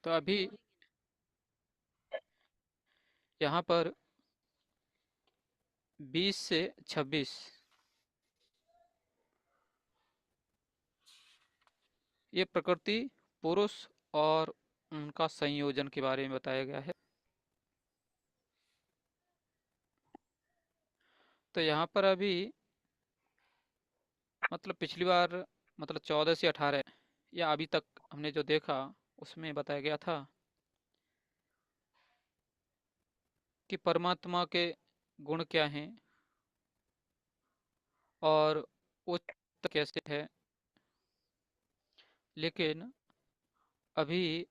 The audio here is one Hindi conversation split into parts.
तो अभी यहाँ पर 20 से 26 ये प्रकृति, पुरुष और उनका संयोजन के बारे में बताया गया है। तो यहाँ पर अभी मतलब पिछली बार मतलब 14 से 18 या अभी तक हमने जो देखा उसमें बताया गया था कि परमात्मा के गुण क्या हैं और उच्च कैसे है। लेकिन अभी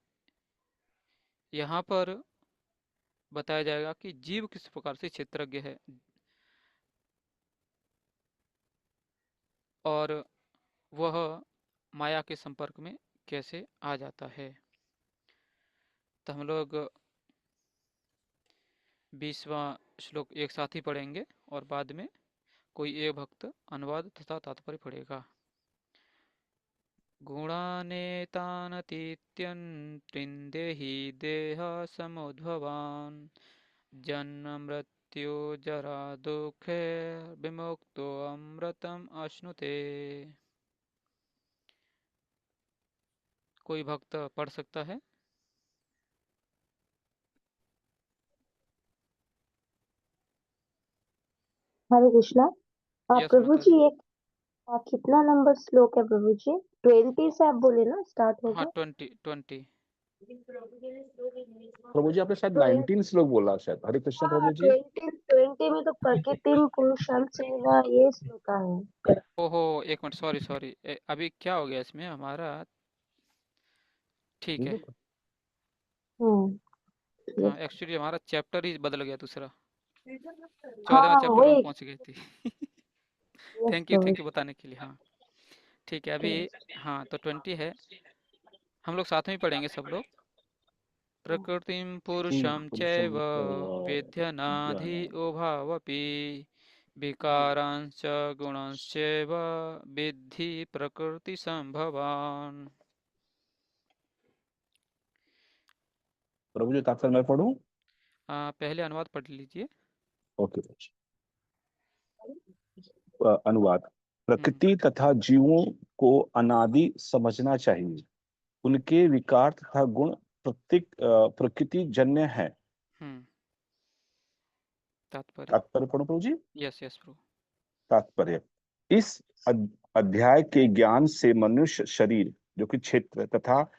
यहाँ पर बताया जाएगा कि जीव किस प्रकार से क्षेत्रज्ञ है और वह माया के संपर्क में कैसे आ जाता है। तो हम लोग 20वां श्लोक एक साथ ही पढ़ेंगे और बाद में कोई एक भक्त अनुवाद तथा तात्पर्य पढ़ेगा। गुणानेतानतीत्यन्त्रिन्देहि देह समुद्भवान् जन्म मृत्यु जरा दुखे विमुक्तो अमृतम अश्नुते। कोई भक्त पढ़ सकता है? हरे कृष्णा। यस प्रभु माता जी जी। एक कितना नंबर श्लोक है प्रभु जी? 20 से आप बोले ना स्टार्ट हाँ होगा। 20 प्रभु जी आपने शायद 20 19 श्लोक बोला शायद। हरे कृष्ण हाँ प्रभु जी। 20 में तो प्रकृतिम पुरुषम सेवा ये श्लोक है। ओहो एक मिनट, सॉरी सॉरी, अभी क्या हो गया इसमें हमारा। ठीक है। हम्म। हाँ एक्चुअली हमारा चैप्टर ही बदल गया दूसरा। 14वें हाँ चैप्टर में वही। पहुंच गई थी। Yes thank Prabhu. यू बताने के लिए। हाँ ठीक है अभी। हाँ तो 20 है, हम लोग साथ में ही पढ़ेंगे सब लोग। प्रकृतिं पुरुषं चैव विध्यनाधि उभावपि विकारांश्च गुणांश्चैव विद्धि प्रकृति संभवान्। प्रभु जी तात्पर्य मैं पढ़ूं? पहले अनुवाद पढ़ लीजिए। ओके। अनुवाद। हम्म प्रकृति तथा जीवों को अनादि समझना चाहिए। उनके विकार तथा गुण प्रकृति जन्य है। हम्म तात्पर्य। तात्पर्य पढ़ो प्रभु जी। यस यस प्रभु। तात्पर्य। इस अध्याय के ज्ञान से मनुष्य शरीर जो कि क्षेत्र तथा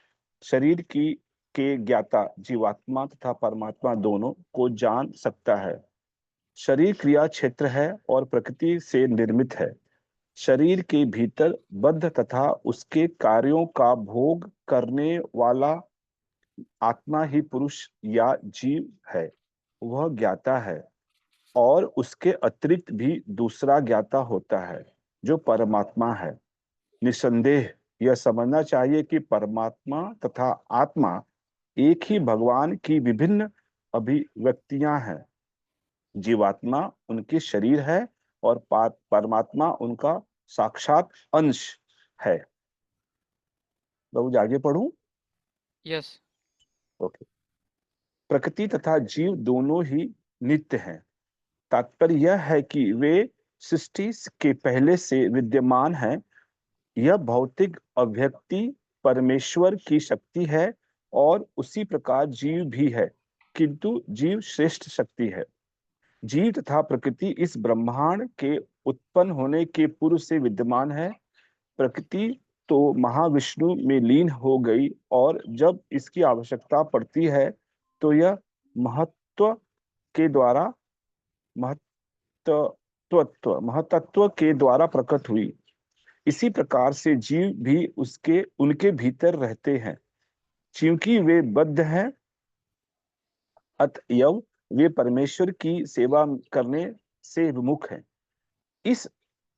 शरीर की के ज्ञाता जीवात्मा तथा परमात्मा दोनों को जान सकता है। शरीर क्रिया क्षेत्र है और प्रकृति से निर्मित है। शरीर के भीतर बद्ध तथा उसके कार्यों का भोग करने वाला आत्मा ही पुरुष या जीव है। वह ज्ञाता है और उसके अतिरिक्त भी दूसरा ज्ञाता होता है जो परमात्मा है। निसंदेह यह समझना चाहिए कि परमात्मा तथा आत्मा एक ही भगवान की विभिन्न अभिव्यक्तियां हैं। जीवात्मा उनके शरीर है और परमात्मा उनका साक्षात अंश है। प्रभु जी आगे पढ़ूं? यस। ओके। प्रकृति तथा जीव दोनों ही नित्य हैं। तात्पर्य यह है कि वे सृष्टि के पहले से विद्यमान हैं। यह भौतिक अभिव्यक्ति परमेश्वर की शक्ति है और उसी प्रकार जीव भी है, किंतु जीव श्रेष्ठ शक्ति है। जीव तथा प्रकृति इस ब्रह्मांड के उत्पन्न होने के पूर्व से विद्यमान है। प्रकृति तो महाविष्णु में लीन हो गई और जब इसकी आवश्यकता पड़ती है तो यह महत्व के द्वारा महतत्व के द्वारा प्रकट हुई। इसी प्रकार से जीव भी उसके उनके भीतर रहते हैं। क्योंकि वे बद्ध हैं, अतएव वे परमेश्वर की सेवा करने से विमुख हैं। इस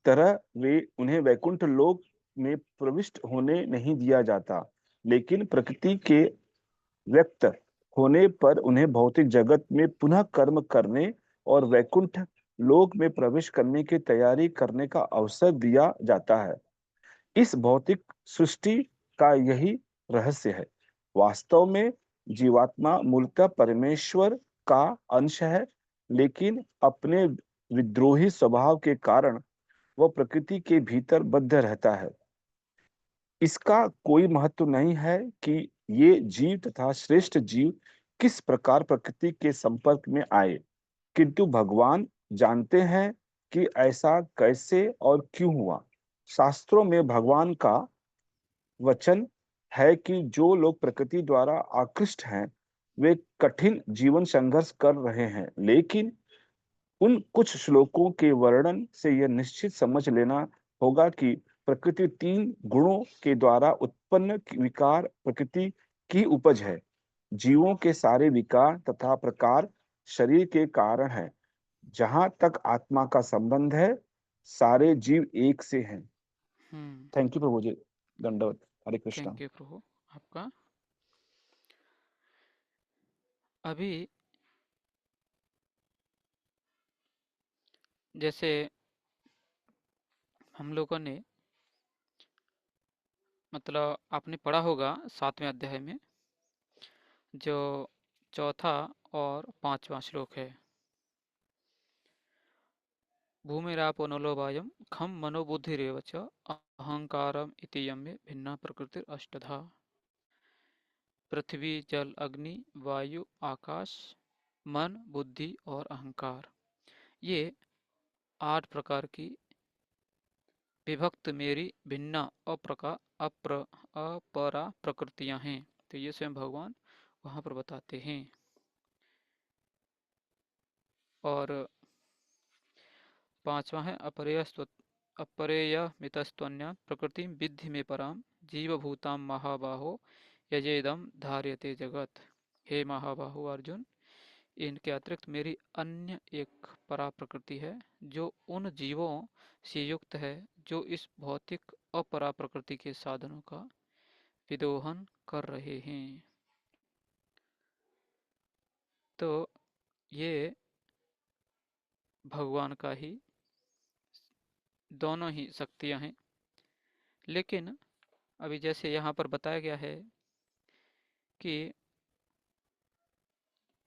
तरह वे उन्हें वैकुंठ लोक में प्रविष्ट होने नहीं दिया जाता, लेकिन प्रकृति के व्यक्त होने पर उन्हें भौतिक जगत में पुनः कर्म करने और वैकुंठ लोक में प्रवेश करने की तैयारी करने का अवसर दिया जाता है। इस भौतिक सृष्टि का यही रहस्य है। वास्तव में जीवात्मा मूलतः परमेश्वर का अंश है, लेकिन अपने विद्रोही स्वभाव के कारण वह प्रकृति के भीतर बद्ध रहता है। इसका कोई महत्व नहीं है कि ये जीव तथा श्रेष्ठ जीव किस प्रकार प्रकृति के संपर्क में आए, किंतु भगवान जानते हैं कि ऐसा कैसे और क्यों हुआ। शास्त्रों में भगवान का वचन है कि जो लोग प्रकृति द्वारा आकृष्ट हैं वे कठिन जीवन संघर्ष कर रहे हैं, लेकिन उन कुछ श्लोकों के वर्णन से यह निश्चित समझ लेना होगा कि प्रकृति तीन गुणों के द्वारा उत्पन्न विकार प्रकृति की उपज है। जीवों के सारे विकार तथा प्रकार शरीर के कारण है। जहां तक आत्मा का संबंध है, सारे जीव एक से हैं। हम्म। थैंक यू प्रभु जी। दंडवत। हरे कृष्णा। थैंक यू प्रभु आपका। अभी जैसे हम लोगों ने मतलब आपने पढ़ा होगा 7वें अध्याय में जो चौथा और 5वां श्लोक है। भूमिरापो नलोवायम खम मनोबुद्धिरेव च अहंकारम इति यम में भिन्ना प्रकृति अष्टधा। पृथ्वी जल अग्नि वायु आकाश मन बुद्धि और अहंकार, ये 8 प्रकार की विभक्त मेरी भिन्न अपरा प्रकृतियां हैं। तो ये स्वयं भगवान वहां पर बताते हैं। और 5वां है अपरेय मितस्त्वन्या प्रकृति विद्धि में पराम जीवभूतां महाबाहो यजेदम धार्यते जगत। हे महाबाहो अर्जुन, इनके अतिरिक्त मेरी अन्य एक परा प्रकृति है जो उन जीवों से युक्त है जो इस भौतिक अपरा प्रकृति के साधनों का विदोहन कर रहे हैं। तो ये भगवान का ही दोनों ही शक्तियां हैं। लेकिन अभी जैसे यहाँ पर बताया गया है कि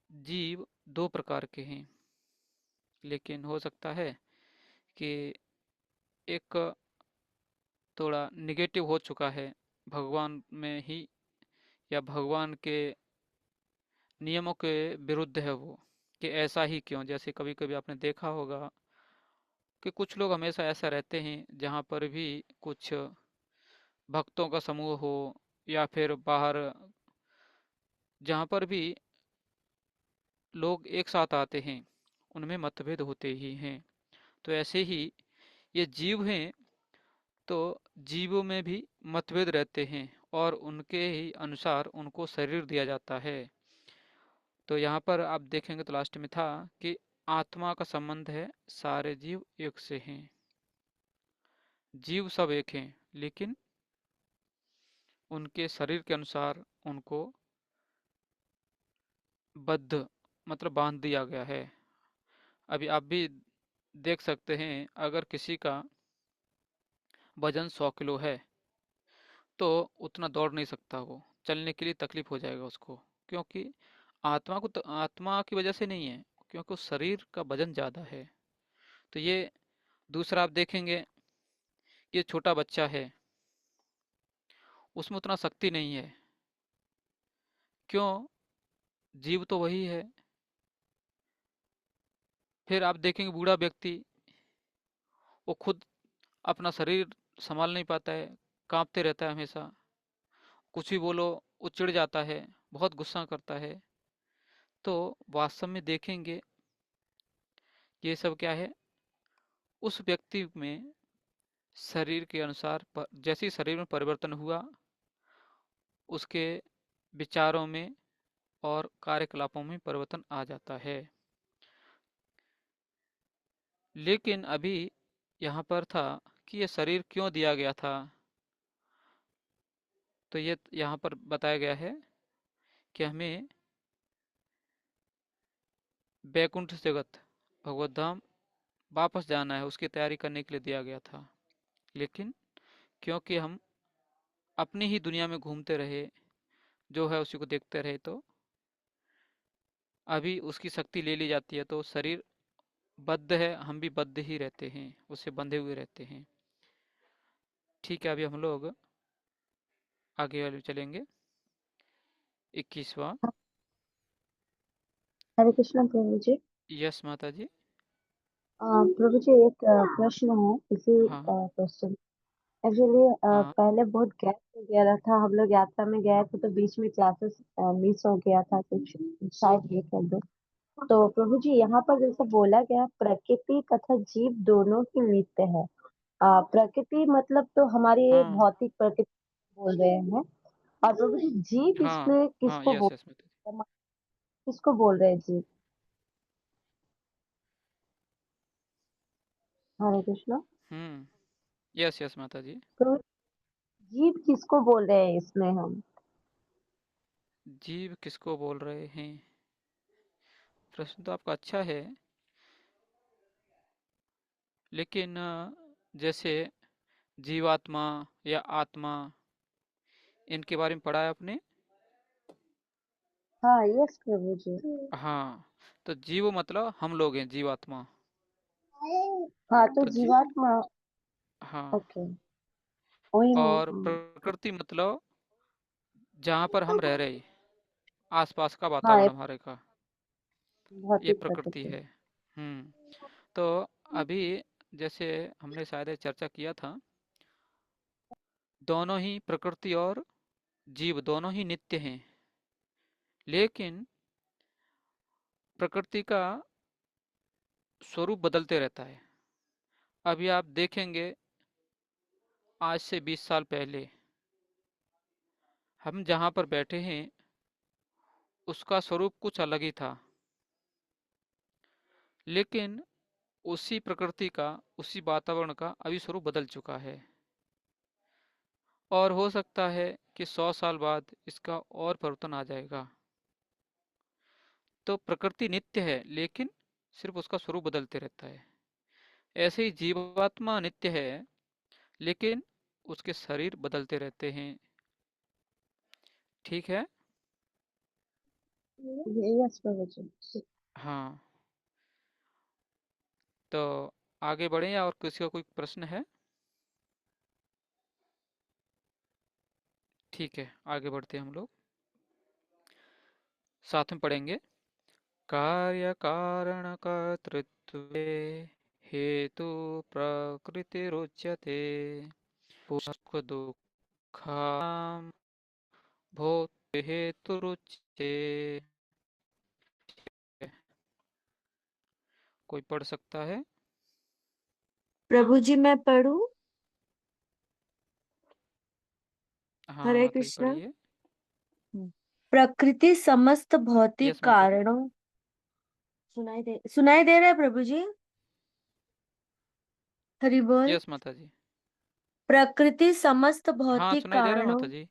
जीव 2 प्रकार के हैं, लेकिन हो सकता है कि एक थोड़ा निगेटिव हो चुका है भगवान में ही, या भगवान के नियमों के विरुद्ध है वो, कि ऐसा ही क्यों। जैसे कभी कभी आपने देखा होगा कि कुछ लोग हमेशा ऐसा रहते हैं जहाँ पर भी कुछ भक्तों का समूह हो या फिर बाहर जहाँ पर भी लोग एक साथ आते हैं उनमें मतभेद होते ही हैं। तो ऐसे ही ये जीव हैं, तो जीवों में भी मतभेद रहते हैं और उनके ही अनुसार उनको शरीर दिया जाता है। तो यहाँ पर आप देखेंगे तो लास्ट में था कि आत्मा का संबंध है सारे जीव एक से हैं। जीव सब एक हैं, लेकिन उनके शरीर के अनुसार उनको बद्ध मतलब बांध दिया गया है। अभी आप भी देख सकते हैं, अगर किसी का वजन 100 किलो है तो उतना दौड़ नहीं सकता, वो चलने के लिए तकलीफ हो जाएगा उसको, क्योंकि आत्मा को तो आत्मा की वजह से नहीं है, क्योंकि उस शरीर का वजन ज़्यादा है। तो ये दूसरा आप देखेंगे, ये छोटा बच्चा है, उसमें उतना शक्ति नहीं है। क्यों? जीव तो वही है। फिर आप देखेंगे बूढ़ा व्यक्ति, वो खुद अपना शरीर संभाल नहीं पाता है, कांपते रहता है हमेशा। कुछ भी बोलो वो चिढ़ जाता है, बहुत गुस्सा करता है। तो वास्तव में देखेंगे ये सब क्या है, उस व्यक्ति में शरीर के अनुसार जैसे ही शरीर में परिवर्तन हुआ, उसके विचारों में और कार्यकलापों में परिवर्तन आ जाता है। लेकिन अभी यहाँ पर था कि ये शरीर क्यों दिया गया था, तो ये यहाँ पर बताया गया है कि हमें बैकुंठ जगत भगवत धाम वापस जाना है, उसकी तैयारी करने के लिए दिया गया था। लेकिन क्योंकि हम अपनी ही दुनिया में घूमते रहे, जो है उसी को देखते रहे, तो अभी उसकी शक्ति ले ली जाती है तो शरीर बद्ध है, हम भी बद्ध ही रहते हैं, उससे बंधे हुए रहते हैं। ठीक है, अभी हम लोग आगे वाले चलेंगे। 21वां। हरे कृष्ण प्रभु जी। यस माता जी। प्रभु जी एक प्रश्न है इसी हाँ क्वेश्चन। एक्चुअली हाँ पहले बहुत गैप हो गया था, हम लोग यात्रा में गए थे तो बीच में क्लासेस मिस हो गया था कुछ, शायद ये कर दो। तो प्रभु जी यहाँ पर जैसे बोला गया प्रकृति तथा जीव दोनों ही नित्य है। प्रकृति मतलब तो हमारी ये हाँ भौतिक प्रकृति बोल रहे हैं। और प्रभु जी जीव हाँ इसमें हाँ, किसको यस बोल, यस माता जी। किसको बोल रहे हैं जीव? हरे कृष्ण। यस यस माता जी। तो जीव किसको बोल रहे हैं इसमें हम? जीव किसको बोल रहे हैं? प्रश्न तो आपका अच्छा है, लेकिन जैसे जीवात्मा या आत्मा, इनके बारे में पढ़ा है आपने? हाँ यस प्रभु जी। हाँ, तो जीव मतलब हम लोग हैं, जीवात्मा। हाँ तो तो जीवात्मा। हाँ, ओके, वही मैं और प्रकृति मतलब जहाँ पर हम रह रहे, आसपास का हाँ वातावरण ये हमारे का, ये भौतिक प्रकृति प्रकृति। है। हम्म तो अभी जैसे हमने शायद चर्चा किया था, दोनों ही प्रकृति और जीव दोनों ही नित्य हैं, लेकिन प्रकृति का स्वरूप बदलते रहता है। अभी आप देखेंगे, आज से 20 साल पहले हम जहाँ पर बैठे हैं उसका स्वरूप कुछ अलग ही था, लेकिन उसी प्रकृति का, उसी वातावरण का अभी स्वरूप बदल चुका है। और हो सकता है कि 100 साल बाद इसका और परिवर्तन आ जाएगा। तो प्रकृति नित्य है, लेकिन सिर्फ उसका स्वरूप बदलते रहता है। ऐसे ही जीवात्मा नित्य है, लेकिन उसके शरीर बदलते रहते हैं। ठीक है। यस प्रभु जी। हाँ, तो आगे बढ़े या और किसी का कोई प्रश्न है? ठीक है, आगे बढ़ते हैं हम लोग, साथ में पढ़ेंगे। कार्य कारण कर्तृत्वे हेतु प्रकृतिरुच्यते, सुख दुःखानां भोक्तृ हेतुरुच्यते। कोई पढ़ सकता है? प्रभु जी मैं पढ़ूं? हाँ हरे माता जी कृष्ण। पढ़िए। प्रकृति समस्त भौतिक यस माता जी। कारणों, सुनाई दे रहा है प्रभु जी? हरि बोल। यस माता जी। प्रकृति समस्त हाँ, भौतिक सुनाई दे रहा है माता जी।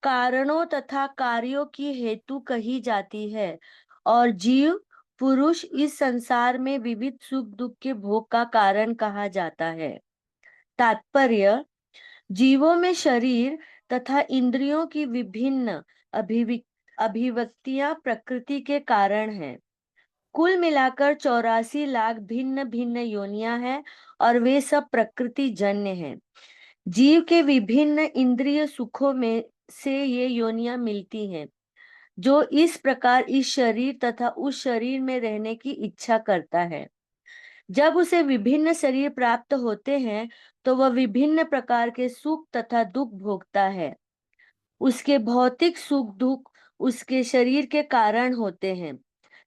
कारणों तथा कार्यों की हेतु कही जाती है, और जीव पुरुष इस संसार में विविध सुख दुख के भोग का कारण कहा जाता है। तात्पर्य: जीवों में शरीर तथा इंद्रियों की विभिन्न अभिव्यक्तियां प्रकृति के कारण हैं। कुल मिलाकर 84 लाख भिन्न भिन्न योनियां हैं, और वे सब प्रकृति जन्य हैं। जीव के विभिन्न इंद्रिय सुखों में से ये योनियां मिलती हैं, जो इस प्रकार इस शरीर तथा उस शरीर में रहने की इच्छा करता है। जब उसे विभिन्न शरीर प्राप्त होते हैं तो वह विभिन्न प्रकार के सुख तथा दुख भोगता है। उसके भौतिक सुख दुख उसके शरीर के कारण होते हैं,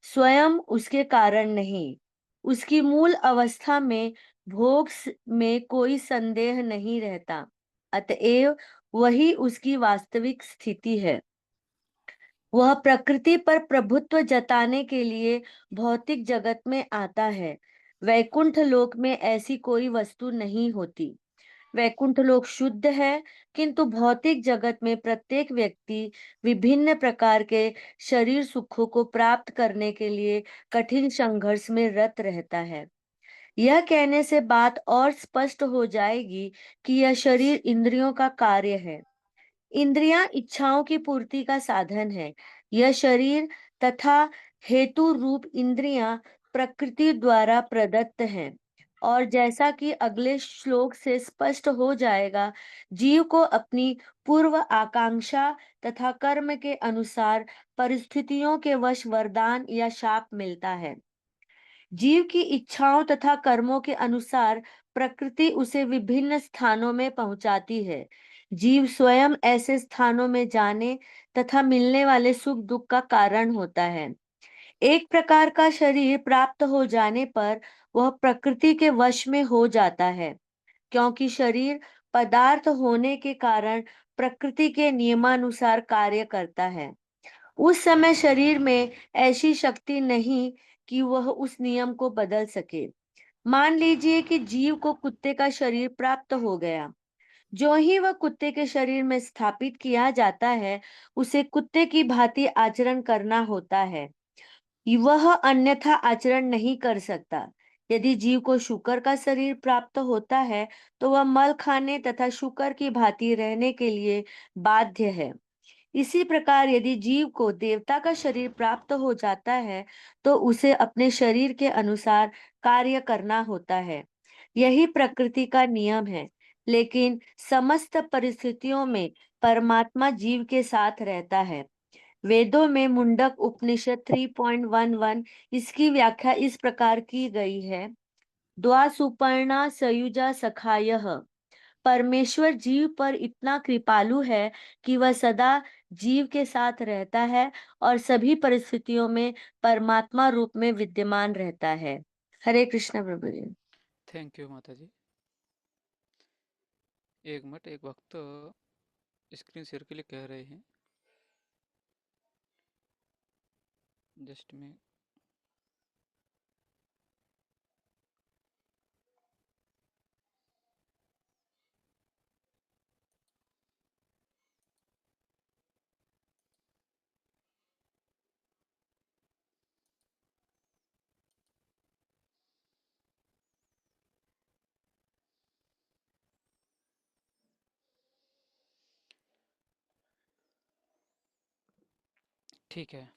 स्वयं उसके कारण नहीं। उसकी मूल अवस्था में भोग में कोई संदेह नहीं रहता, अतएव वही उसकी वास्तविक स्थिति है। वह प्रकृति पर प्रभुत्व जताने के लिए भौतिक जगत में आता है। वैकुंठ लोक में ऐसी कोई वस्तु नहीं होती। वैकुंठ लोक शुद्ध है, किंतु भौतिक जगत में प्रत्येक व्यक्ति विभिन्न प्रकार के शरीर सुखों को प्राप्त करने के लिए कठिन संघर्ष में रत रहता है। यह कहने से बात और स्पष्ट हो जाएगी कि यह शरीर इंद्रियों का कार्य है। इंद्रियां इच्छाओं की पूर्ति का साधन है। यह शरीर तथा हेतु रूप इंद्रियां प्रकृति द्वारा प्रदत्त हैं। और जैसा कि अगले श्लोक से स्पष्ट हो जाएगा, जीव को अपनी पूर्व आकांक्षा तथा कर्म के अनुसार परिस्थितियों के वश वरदान या शाप मिलता है। जीव की इच्छाओं तथा कर्मों के अनुसार प्रकृति उसे विभिन्न स्थानों में पहुंचाती है। जीव स्वयं ऐसे स्थानों में जाने तथा मिलने वाले सुख दुख का कारण होता है। एक प्रकार का शरीर प्राप्त हो जाने पर वह प्रकृति के वश में हो जाता है, क्योंकि शरीर पदार्थ होने के कारण प्रकृति के नियमानुसार कार्य करता है। उस समय शरीर में ऐसी शक्ति नहीं कि वह उस नियम को बदल सके। मान लीजिए कि जीव को कुत्ते का शरीर प्राप्त हो गया। जो ही वह कुत्ते के शरीर में स्थापित किया जाता है, उसे कुत्ते की भांति आचरण करना होता है। वह अन्यथा आचरण नहीं कर सकता। यदि जीव को शूकर का शरीर प्राप्त होता है, तो वह मल खाने तथा शूकर की भांति रहने के लिए बाध्य है। इसी प्रकार यदि जीव को देवता का शरीर प्राप्त हो जाता है, तो उसे अपने शरीर के अनुसार कार्य करना होता है। यही प्रकृति का नियम है। लेकिन समस्त परिस्थितियों में परमात्मा जीव के साथ रहता है। वेदों में मुंडक उपनिषद 3.11 इसकी व्याख्या इस प्रकार की गई है। द्वा सुपर्णा सयुजा सखायः। परमेश्वर जीव पर इतना कृपालु है कि वह सदा जीव के साथ रहता है और सभी परिस्थितियों में परमात्मा रूप में विद्यमान रहता है। हरे कृष्ण प्रभु जी। थैंक यू माता जी। एक मिनट, एक वक्त स्क्रीन शेयर के लिए कह रहे हैं, जस्ट में। ठीक है,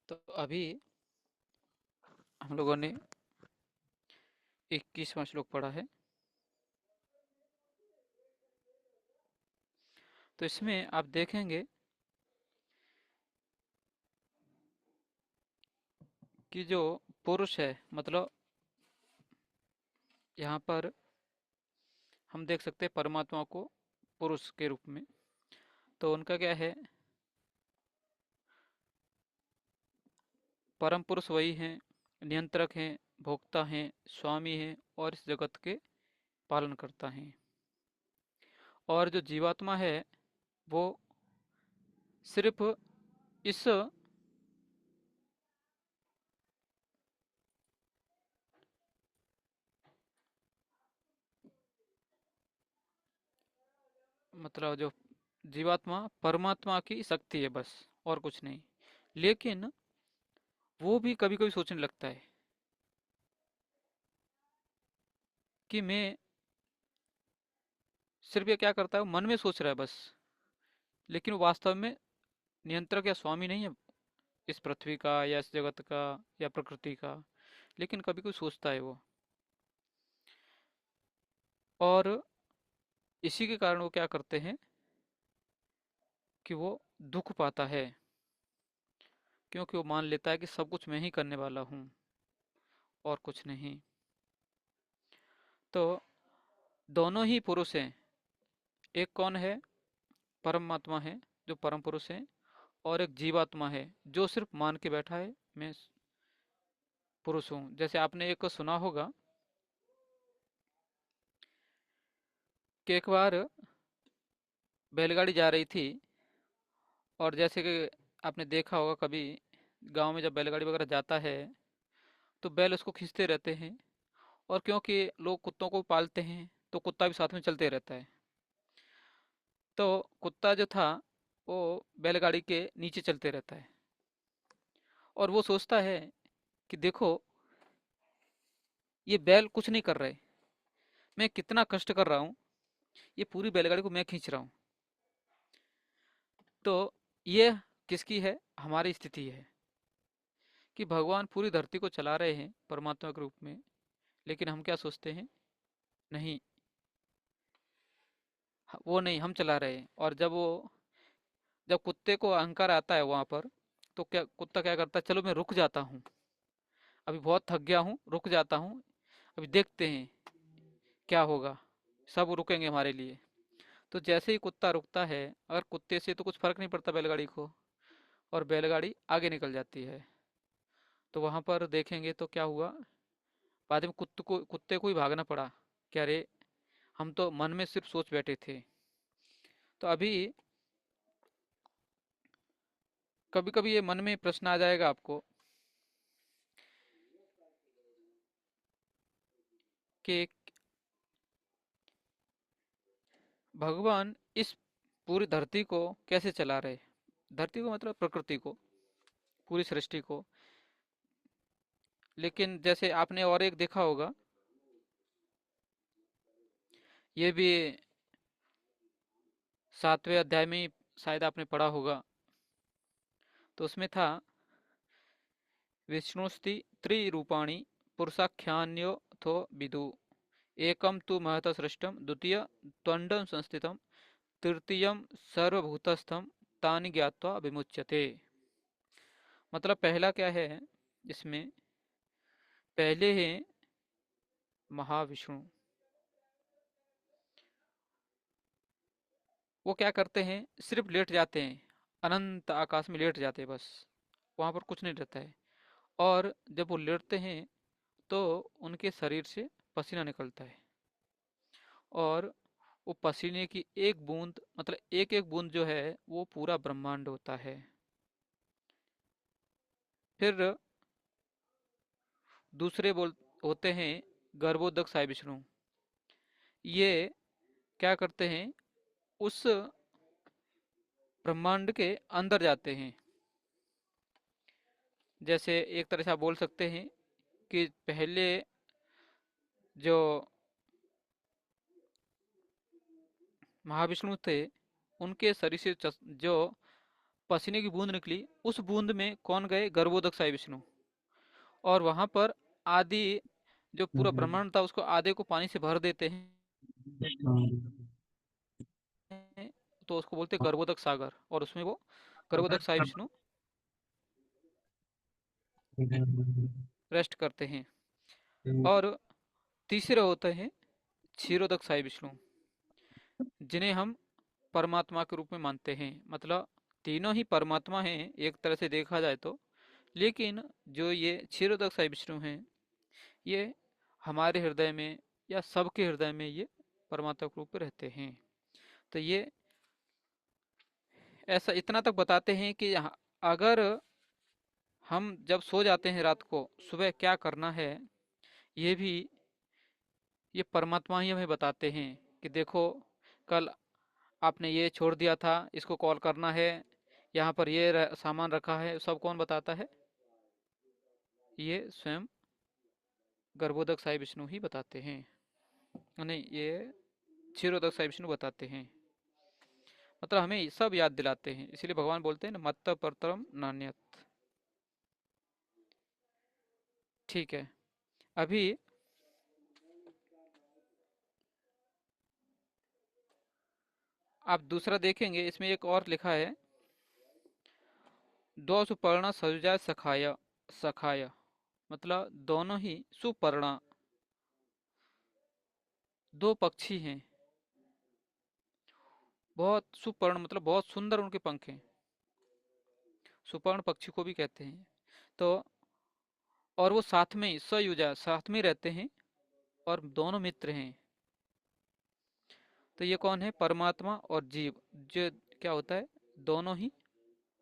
तो अभी हम लोगों ने 21वां श्लोक पढ़ा है। तो इसमें आप देखेंगे कि जो पुरुष है, मतलब यहाँ पर हम देख सकते हैं परमात्मा को पुरुष के रूप में। तो उनका क्या है, परम पुरुष वही हैं, नियंत्रक हैं, भोक्ता हैं, स्वामी हैं और इस जगत के पालन करता हैं। और जो जीवात्मा है वो सिर्फ इस मतलब जो जीवात्मा परमात्मा की शक्ति है बस, और कुछ नहीं। लेकिन वो भी कभी कभी सोचने लगता है कि मैं, सिर्फ ये क्या करता है, वो मन में सोच रहा है बस, लेकिन वो वास्तव में नियंत्रक या स्वामी नहीं है इस पृथ्वी का या इस जगत का या प्रकृति का। लेकिन कभी कोई सोचता है वो, और इसी के कारण वो क्या करते हैं कि वो दुख पाता है, क्योंकि वो मान लेता है कि सब कुछ मैं ही करने वाला हूँ और कुछ नहीं। तो दोनों ही पुरुष हैं। एक कौन है, परमात्मा है जो परम पुरुष है, और एक जीवात्मा है जो सिर्फ मान के बैठा है मैं पुरुष हूँ। जैसे आपने एक सुना होगा कि एक बार बैलगाड़ी जा रही थी, और जैसे कि आपने देखा होगा कभी गांव में जब बैलगाड़ी वगैरह जाता है तो बैल उसको खींचते रहते हैं, और क्योंकि लोग कुत्तों को पालते हैं तो कुत्ता भी साथ में चलते रहता है। तो कुत्ता जो था वो बैलगाड़ी के नीचे चलते रहता है, और वो सोचता है कि देखो ये बैल कुछ नहीं कर रहे, मैं कितना कष्ट कर रहा हूँ, ये पूरी बैलगाड़ी को मैं खींच रहा हूँ। तो ये किसकी है, हमारी स्थिति है कि भगवान पूरी धरती को चला रहे हैं परमात्मा के रूप में, लेकिन हम क्या सोचते हैं, नहीं वो नहीं, हम चला रहे हैं। और जब कुत्ते को अहंकार आता है वहां पर, तो क्या कुत्ता क्या करता है, चलो मैं रुक जाता हूँ, अभी बहुत थक गया हूँ, रुक जाता हूँ, अभी देखते हैं क्या होगा, सब रुकेंगे हमारे लिए। तो जैसे ही कुत्ता रुकता है, अगर कुत्ते से तो कुछ फर्क नहीं पड़ता बैलगाड़ी को, और बैलगाड़ी आगे निकल जाती है, तो वहां पर देखेंगे तो क्या हुआ, बाद में कुत्ते को ही भागना पड़ा कि अरे हम तो मन में सिर्फ सोच बैठे थे। तो अभी कभी कभी ये मन में प्रश्न आ जाएगा आपको कि भगवान इस पूरी धरती को कैसे चला रहे, धरती को मतलब प्रकृति को, पूरी सृष्टि को। लेकिन जैसे आपने और एक देखा होगा, ये भी 7वें अध्याय में शायद आपने पढ़ा होगा, तो उसमें था विष्णुस्ति त्रिरूपाणि पुरुषाख्यान्योऽथो विदु एकम तु महत सृष्टम द्वितीय त्वंडम संस्थितम तृतीयम सर्वभूतस्थम तानि ज्ञात्वा विमुच्यते। मतलब पहला क्या है इसमें, पहले है महाविष्णु, वो क्या करते हैं, सिर्फ लेट जाते हैं, अनंत आकाश में लेट जाते हैं बस, वहां पर कुछ नहीं रहता है। और जब वो लेटते हैं तो उनके शरीर से पसीना निकलता है, और वो पसीने की एक बूंद, मतलब एक एक बूंद जो है वो पूरा ब्रह्मांड होता है। फिर दूसरे बोल होते हैं गर्भोदक साई विष्णु, ये क्या करते हैं, उस ब्रह्मांड के अंदर जाते हैं। जैसे एक तरह से आप बोल सकते हैं कि पहले जो महाविष्णु थे, उनके शरीर से जो पसीने की बूंद निकली, उस बूंद में कौन गए, गर्भोदक साई विष्णु। और वहां पर आदि जो पूरा ब्रह्मांड था उसको आधे को पानी से भर देते हैं, तो उसको बोलते हैं गर्भोदक सागर, और उसमें वो गर्भोदक साई विष्णु रेस्ट करते हैं। और तीसरे होते हैं क्षीरोदक साई विष्णु, जिन्हें हम परमात्मा के रूप में मानते हैं। मतलब तीनों ही परमात्मा हैं एक तरह से देखा जाए तो, लेकिन जो ये क्षीरोदक साई विष्णु हैं, ये हमारे हृदय में या सबके हृदय में ये परमात्मा के रूप में रहते हैं। तो ये ऐसा इतना तक बताते हैं कि अगर हम जब सो जाते हैं रात को, सुबह क्या करना है, ये भी ये परमात्मा ही हमें बताते हैं कि देखो कल आपने ये छोड़ दिया था, इसको कॉल करना है, यहाँ पर ये सामान रखा है, सब कौन बताता है, ये स्वयं गर्भोदक साई विष्णु ही बताते हैं, नहीं ये क्षीरोदक साई विष्णु बताते हैं। मतलब हमें सब याद दिलाते हैं, इसीलिए भगवान बोलते हैं ना, मत्त परतरम नान्यत। ठीक है, अभी आप दूसरा देखेंगे, इसमें एक और लिखा है, दो सुपर्णा सयुजा सखाया सखाया, मतलब दोनों ही सुपर्णा, दो पक्षी हैं, बहुत सुपर्ण मतलब बहुत सुंदर उनके पंख हैं, सुपर्ण पक्षी को भी कहते हैं। तो और वो साथ में सयुजा, साथ में रहते हैं, और दोनों मित्र हैं। तो ये कौन है, परमात्मा और जीव, जो क्या होता है, दोनों ही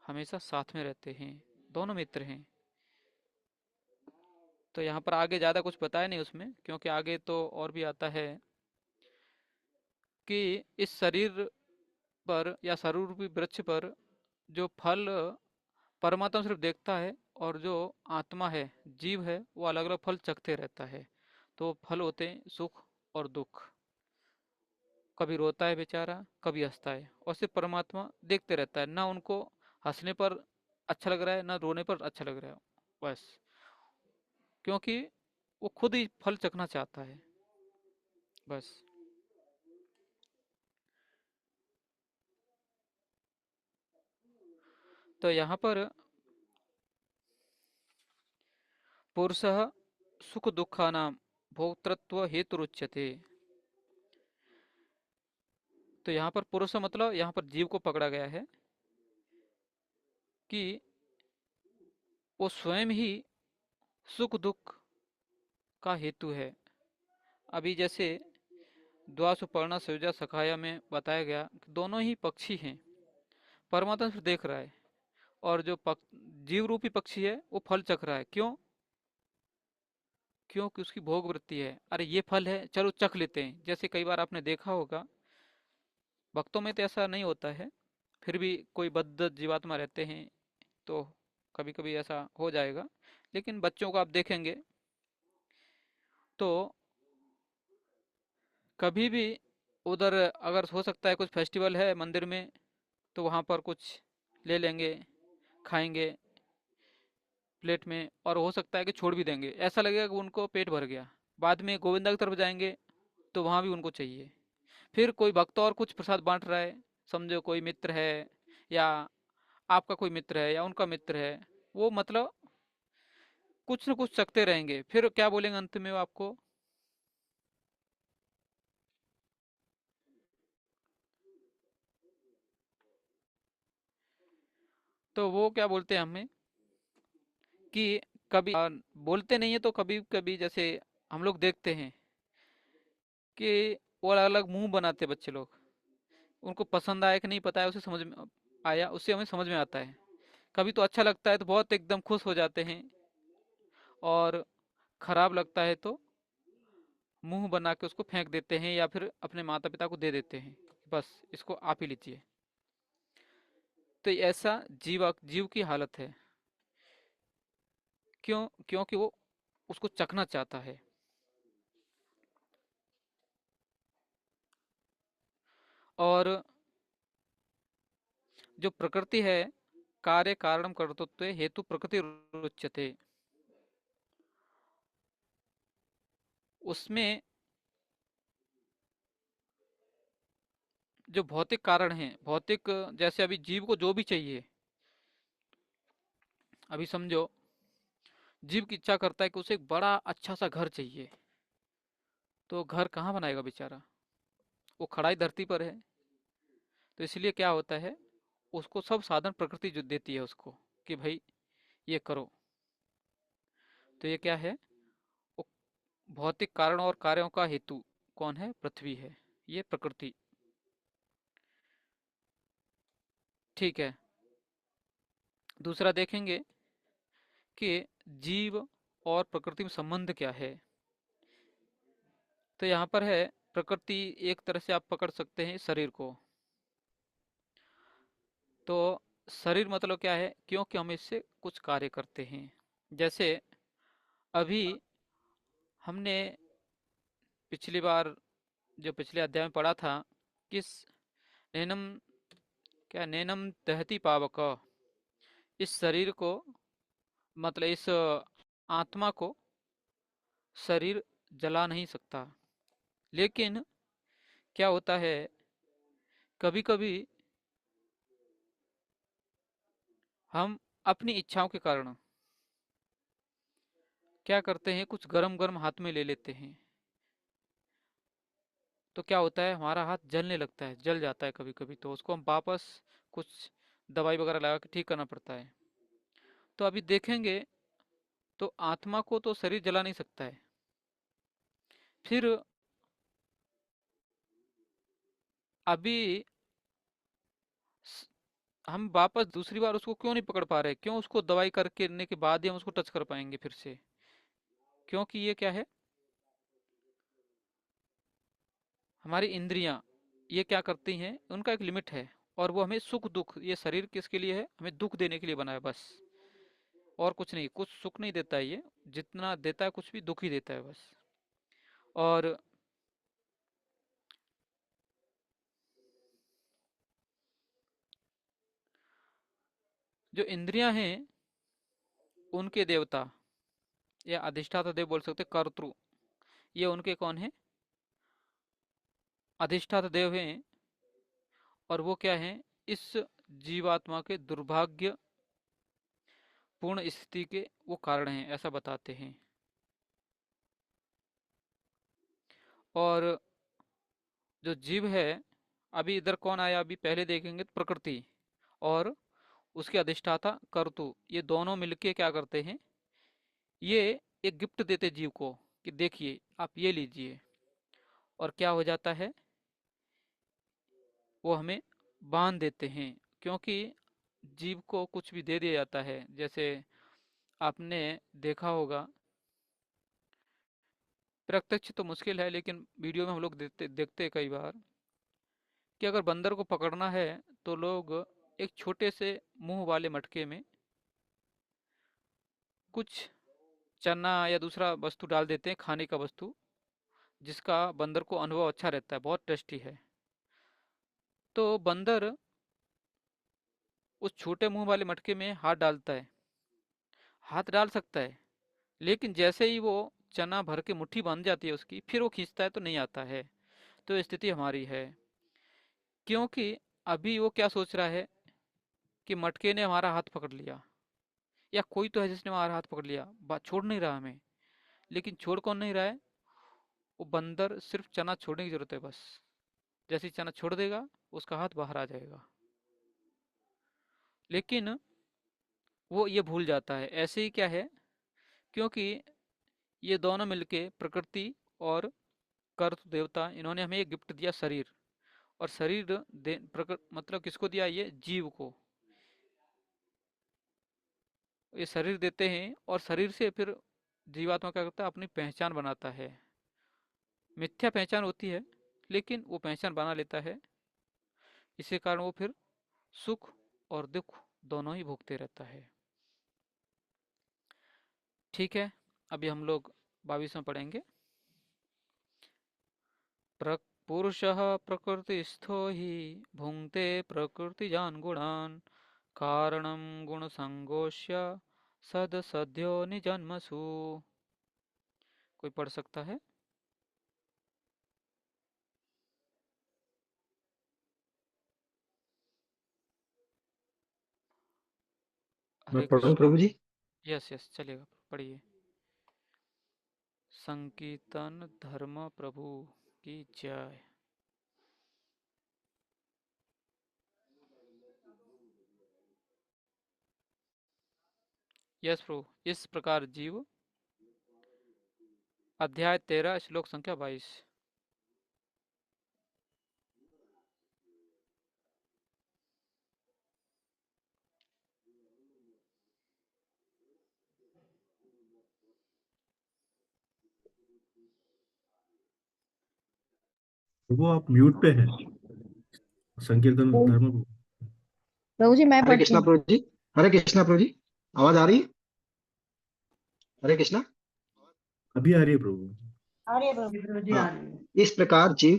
हमेशा साथ में रहते हैं, दोनों मित्र हैं। तो यहाँ पर आगे ज़्यादा कुछ बताया नहीं उसमें, क्योंकि आगे तो और भी आता है कि इस शरीर पर या शरीर रूपी वृक्ष पर जो फल परमात्मा सिर्फ देखता है, और जो आत्मा है, जीव है, वो अलग अलग फल चखते रहता है। तो फल होते हैं सुख और दुख, कभी रोता है बेचारा, कभी हंसता है, और सिर्फ परमात्मा देखते रहता है, ना उनको हंसने पर अच्छा लग रहा है, ना रोने पर अच्छा लग रहा है, बस, क्योंकि वो खुद ही फल चखना चाहता है बस। तो यहाँ पर पुरुषः सुख दुखानां भोक्तृत्व हेतुरुच्यते। तो यहाँ पर पुरुष मतलब यहाँ पर जीव को पकड़ा गया है कि वो स्वयं ही सुख दुख का हेतु है। अभी जैसे द्वासुपर्णा सयुजा सखाया में बताया गया कि दोनों ही पक्षी हैं, परमात्मा सिर्फ देख रहा है, और जो जीव रूपी पक्षी है वो फल चख रहा है। क्यों? क्योंकि उसकी भोग वृत्ति है। अरे ये फल है, चलो चख लेते हैं। जैसे कई बार आपने देखा होगा, भक्तों में तो ऐसा नहीं होता है, फिर भी कोई बद्ध जीवात्मा रहते हैं तो कभी कभी ऐसा हो जाएगा। लेकिन बच्चों को आप देखेंगे तो कभी भी उधर अगर हो सकता है कुछ फेस्टिवल है मंदिर में, तो वहाँ पर कुछ ले लेंगे, खाएंगे प्लेट में, और हो सकता है कि छोड़ भी देंगे। ऐसा लगेगा कि उनको पेट भर गया। बाद में गोविंदा की तरफ जाएंगे तो वहाँ भी उनको चाहिए। फिर कोई भक्त और कुछ प्रसाद बांट रहा है, समझो कोई मित्र है या आपका कोई मित्र है या उनका मित्र है, वो मतलब कुछ न कुछ चखते रहेंगे। फिर क्या बोलेंगे अंत में वो आपको? तो वो क्या बोलते हैं हमें कि कभी बोलते नहीं है तो कभी कभी जैसे हम लोग देखते हैं कि वो अलग अलग मुंह बनाते हैं बच्चे लोग। उनको पसंद आया कि नहीं पता है, उसे समझ में आया, उससे हमें समझ में आता है। कभी तो अच्छा लगता है तो बहुत एकदम खुश हो जाते हैं, और खराब लगता है तो मुंह बना के उसको फेंक देते हैं या फिर अपने माता पिता को दे देते हैं, बस इसको आप ही लीजिए। तो ऐसा जीव की हालत है। क्यों? क्योंकि वो उसको चखना चाहता है। और जो प्रकृति है, कार्य कारणम कर्तृत्व हेतु प्रकृति रुच्यते, उसमें जो भौतिक कारण है, भौतिक जैसे अभी जीव को जो भी चाहिए, अभी समझो जीव की इच्छा करता है कि उसे एक बड़ा अच्छा सा घर चाहिए, तो घर कहाँ बनाएगा बेचारा? वो खड़ा ही धरती पर है। तो इसलिए क्या होता है, उसको सब साधन प्रकृति जो देती है उसको कि भाई ये करो। तो ये क्या है? वो भौतिक कारण और कार्यों का हेतु कौन है? पृथ्वी है, ये प्रकृति। ठीक है। दूसरा देखेंगे कि जीव और प्रकृति में संबंध क्या है। तो यहाँ पर है, प्रकृति एक तरह से आप पकड़ सकते हैं शरीर को। तो शरीर मतलब क्या है? क्योंकि हम इससे कुछ कार्य करते हैं। जैसे अभी हमने पिछली बार जो पिछले अध्याय में पढ़ा था, किस नैनम, क्या नैनम दहती पावक, इस शरीर को मतलब इस आत्मा को शरीर जला नहीं सकता। लेकिन क्या होता है, कभी कभी हम अपनी इच्छाओं के कारण क्या करते हैं, कुछ गरम गरम हाथ में ले लेते हैं। तो क्या होता है, हमारा हाथ जलने लगता है, जल जाता है कभी कभी, तो उसको हम वापस कुछ दवाई वगैरह लगा के ठीक करना पड़ता है। तो अभी देखेंगे तो आत्मा को तो शरीर जला नहीं सकता है। फिर अभी हम वापस दूसरी बार उसको क्यों नहीं पकड़ पा रहे? क्यों उसको दवाई करने के बाद ही हम उसको टच कर पाएंगे फिर से? क्योंकि ये क्या है, हमारी इंद्रियां ये क्या करती हैं, उनका एक लिमिट है, और वो हमें सुख दुख, ये शरीर किसके लिए है? हमें दुख देने के लिए बना है बस, और कुछ नहीं। कुछ सुख नहीं देता है ये, जितना देता है कुछ भी दुख ही देता है बस। और जो इंद्रियां हैं उनके देवता या अधिष्ठाता देव बोल सकते, कर्तृ, ये उनके कौन है? अधिष्ठाता देव हैं। और वो क्या है? इस जीवात्मा के दुर्भाग्य पूर्ण स्थिति के वो कारण हैं, ऐसा बताते हैं। और जो जीव है, अभी इधर कौन आया? अभी पहले देखेंगे तो प्रकृति और उसके अधिष्ठाता कर्तु, ये दोनों मिलके क्या करते हैं? ये एक गिफ्ट देते जीव को कि देखिए आप ये लीजिए, और क्या हो जाता है? वो हमें बांध देते हैं, क्योंकि जीव को कुछ भी दे दिया जाता है। जैसे आपने देखा होगा, प्रत्यक्ष तो मुश्किल है, लेकिन वीडियो में हम लोग देखते देखते हैं कई बार कि अगर बंदर को पकड़ना है तो लोग एक छोटे से मुंह वाले मटके में कुछ चना या दूसरा वस्तु डाल देते हैं, खाने का वस्तु, जिसका बंदर को अनुभव अच्छा रहता है, बहुत टेस्टी है। तो बंदर उस छोटे मुंह वाले मटके में हाथ डालता है, हाथ डाल सकता है, लेकिन जैसे ही वो चना भर के मुट्ठी बन जाती है उसकी, फिर वो खींचता है तो नहीं आता है। तो स्थिति हमारी है, क्योंकि अभी वो क्या सोच रहा है कि मटके ने हमारा हाथ पकड़ लिया, या कोई तो है जिसने हमारा हाथ पकड़ लिया, बात छोड़ नहीं रहा हमें। लेकिन छोड़ कौन नहीं रहा है? वो बंदर सिर्फ चना छोड़ने की जरूरत है बस। जैसे ही चना छोड़ देगा, उसका हाथ बाहर आ जाएगा। लेकिन वो ये भूल जाता है। ऐसे ही क्या है, क्योंकि ये दोनों मिलके, प्रकृति और कर्त देवता, इन्होंने हमें एक गिफ्ट दिया, शरीर। और शरीर मतलब किसको दिया? ये जीव को ये शरीर देते हैं, और शरीर से फिर जीवात्मा क्या करता है? अपनी पहचान बनाता है। मिथ्या पहचान होती है, लेकिन वो पहचान बना लेता है। इसी कारण वो फिर सुख और दुख दोनों ही भोगते रहता है। ठीक है, अभी हम लोग 22वां पढ़ेंगे। पुरुषः प्रकृतिस्थो हि भुङ्क्ते प्रकृतिजान् गुणान् कारणं गुणसङ्गोष्य सदसद्यो निजन्मसु। कोई पढ़ सकता है? मैं हरे पढ़ूं कृष्णा। प्रभु जी? यस यस, चलेगा, पढ़िए। संकीर्तन धर्म प्रभु की जय। यस प्रभु। इस प्रकार जीव, अध्याय 13 श्लोक संख्या 22। वो आप म्यूट पे हैं। संकीर्तन धर्म। प्रभु जी मैं हरे पढ़ती कृष्णा हूँ। प्रभु जी। हरे कृष्णा प्रभु जी, आवाज आ रही है? हरे कृष्णा। अभी आ रही है प्रभु। अरे प्रभु जी आ हाँ, रही है। इस प्रकार जीव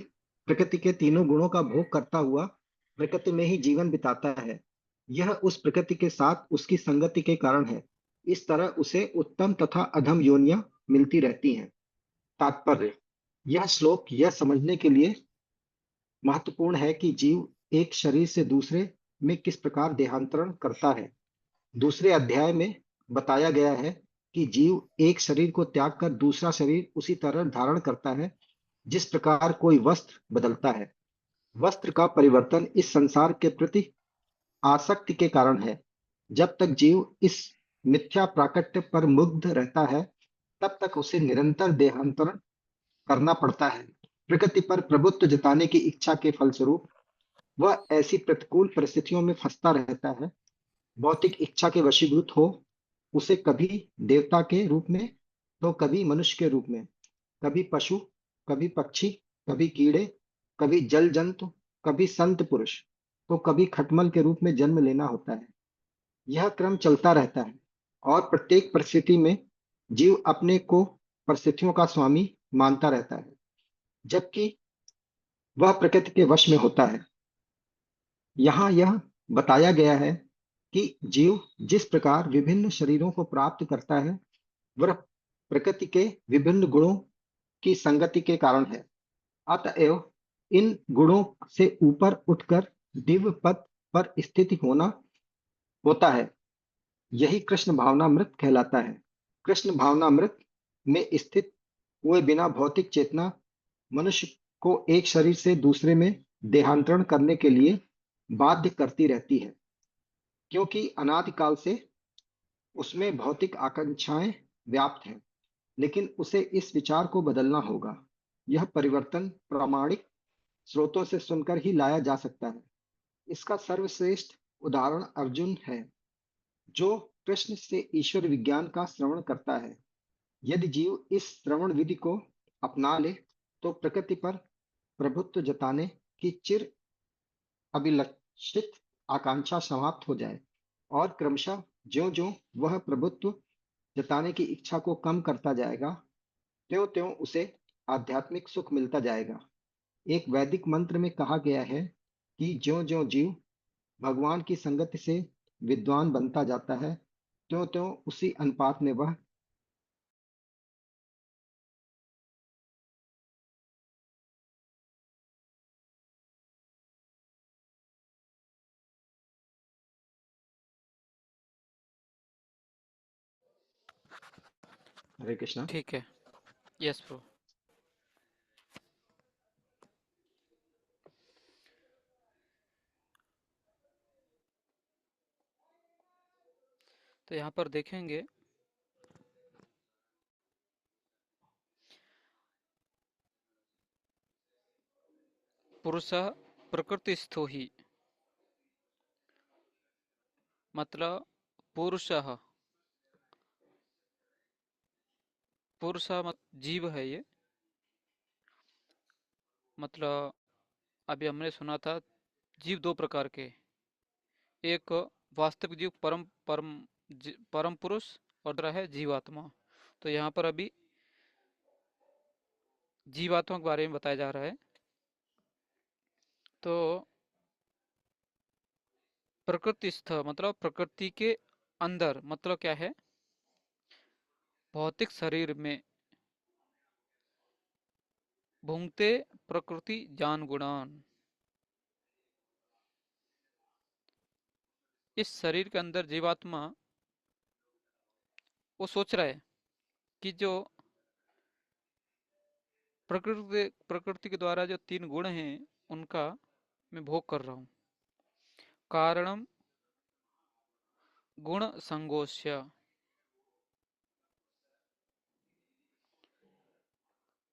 प्रकृति के तीनों गुणों का भोग करता हुआ प्रकृति में ही जीवन बिताता है। यह उस प्रकृति के साथ उसकी संगति के कारण है। इस तरह उसे उत्तम तथा अधम योनियां मिलती रहती हैं। तात्पर्य: यह श्लोक यह समझने के लिए महत्वपूर्ण है कि जीव एक शरीर से दूसरे में किस प्रकार देहांतरण करता है। दूसरे अध्याय में बताया गया है कि जीव एक शरीर को त्याग कर दूसरा शरीर उसी तरह धारण करता है जिस प्रकार कोई वस्त्र बदलता है। वस्त्र का परिवर्तन इस संसार के प्रति आसक्ति के कारण है। जब तक जीव इस मिथ्या प्राकट्य पर मुग्ध रहता है, तब तक उसे निरंतर देहांतरण करना पड़ता है। प्रकृति पर प्रभुत्व जताने की इच्छा के फलस्वरूप वह ऐसी प्रतिकूल परिस्थितियों में फंसता रहता है। भौतिक इच्छा के वशीभूत हो उसे कभी देवता के रूप में तो कभी मनुष्य के रूप में, कभी पशु, कभी पक्षी, कभी कीड़े, कभी जल जंतु, कभी संत पुरुष, तो कभी खटमल के रूप में जन्म लेना होता है। यह क्रम चलता रहता है और प्रत्येक परिस्थिति में जीव अपने को परिस्थितियों का स्वामी मानता रहता है, जबकि वह प्रकृति के वश में होता है। यहाँ यह बताया गया है कि जीव जिस प्रकार विभिन्न शरीरों को प्राप्त करता है वह प्रकृति के विभिन्न गुणों की संगति के कारण है। अतएव इन गुणों से ऊपर उठकर दिव्य पद पर स्थित होता है। यही कृष्ण भावनामृत कहलाता है। कृष्ण भावनामृत में स्थित हुए बिना भौतिक चेतना मनुष्य को एक शरीर से दूसरे में देहांतरण करने के लिए बाध्य करती रहती है, क्योंकि अनादिकाल से उसमें भौतिक आकांक्षाएं व्याप्त हैं। लेकिन उसे इस विचार को बदलना होगा। यह परिवर्तन प्रामाणिक स्रोतों से सुनकर ही लाया जा सकता है। इसका सर्वश्रेष्ठ उदाहरण अर्जुन है, जो कृष्ण से ईश्वर विज्ञान का श्रवण करता है। यदि जीव इस श्रवण विधि को अपना ले तो प्रकृति पर प्रभुत्व जताने की चिर अभिलषित आकांक्षा समाप्त हो जाए और क्रमशः ज्यों-ज्यों वह प्रभुत्व जताने की इच्छा को कम करता जाएगा, त्यों-त्यों उसे आध्यात्मिक सुख मिलता जाएगा। एक वैदिक मंत्र में कहा गया है कि ज्यों-ज्यों जीव भगवान की संगति से विद्वान बनता जाता है, त्यों-त्यों उसी अनुपात में वह हरे कृष्णा। ठीक है। Yes bro. तो यहाँ पर देखेंगे पुरुषः प्रकृतिस्थो ही, मतलब पुरुषः, जीव है ये। मतलब अभी हमने सुना था जीव दो प्रकार के, एक वास्तविक जीव परम पुरुष और दूसरा है जीवात्मा। तो यहाँ पर अभी जीवात्मा के बारे में बताया जा रहा है। तो प्रकृतिस्थ मतलब प्रकृति के अंदर, मतलब क्या है, भौतिक शरीर में भूंगते प्रकृति जान गुणान। इस शरीर के अंदर जीवात्मा वो सोच रहा है कि जो प्रकृति के द्वारा जो तीन गुण हैं उनका मैं भोग कर रहा हूँ। कारणम गुण संगोष्य,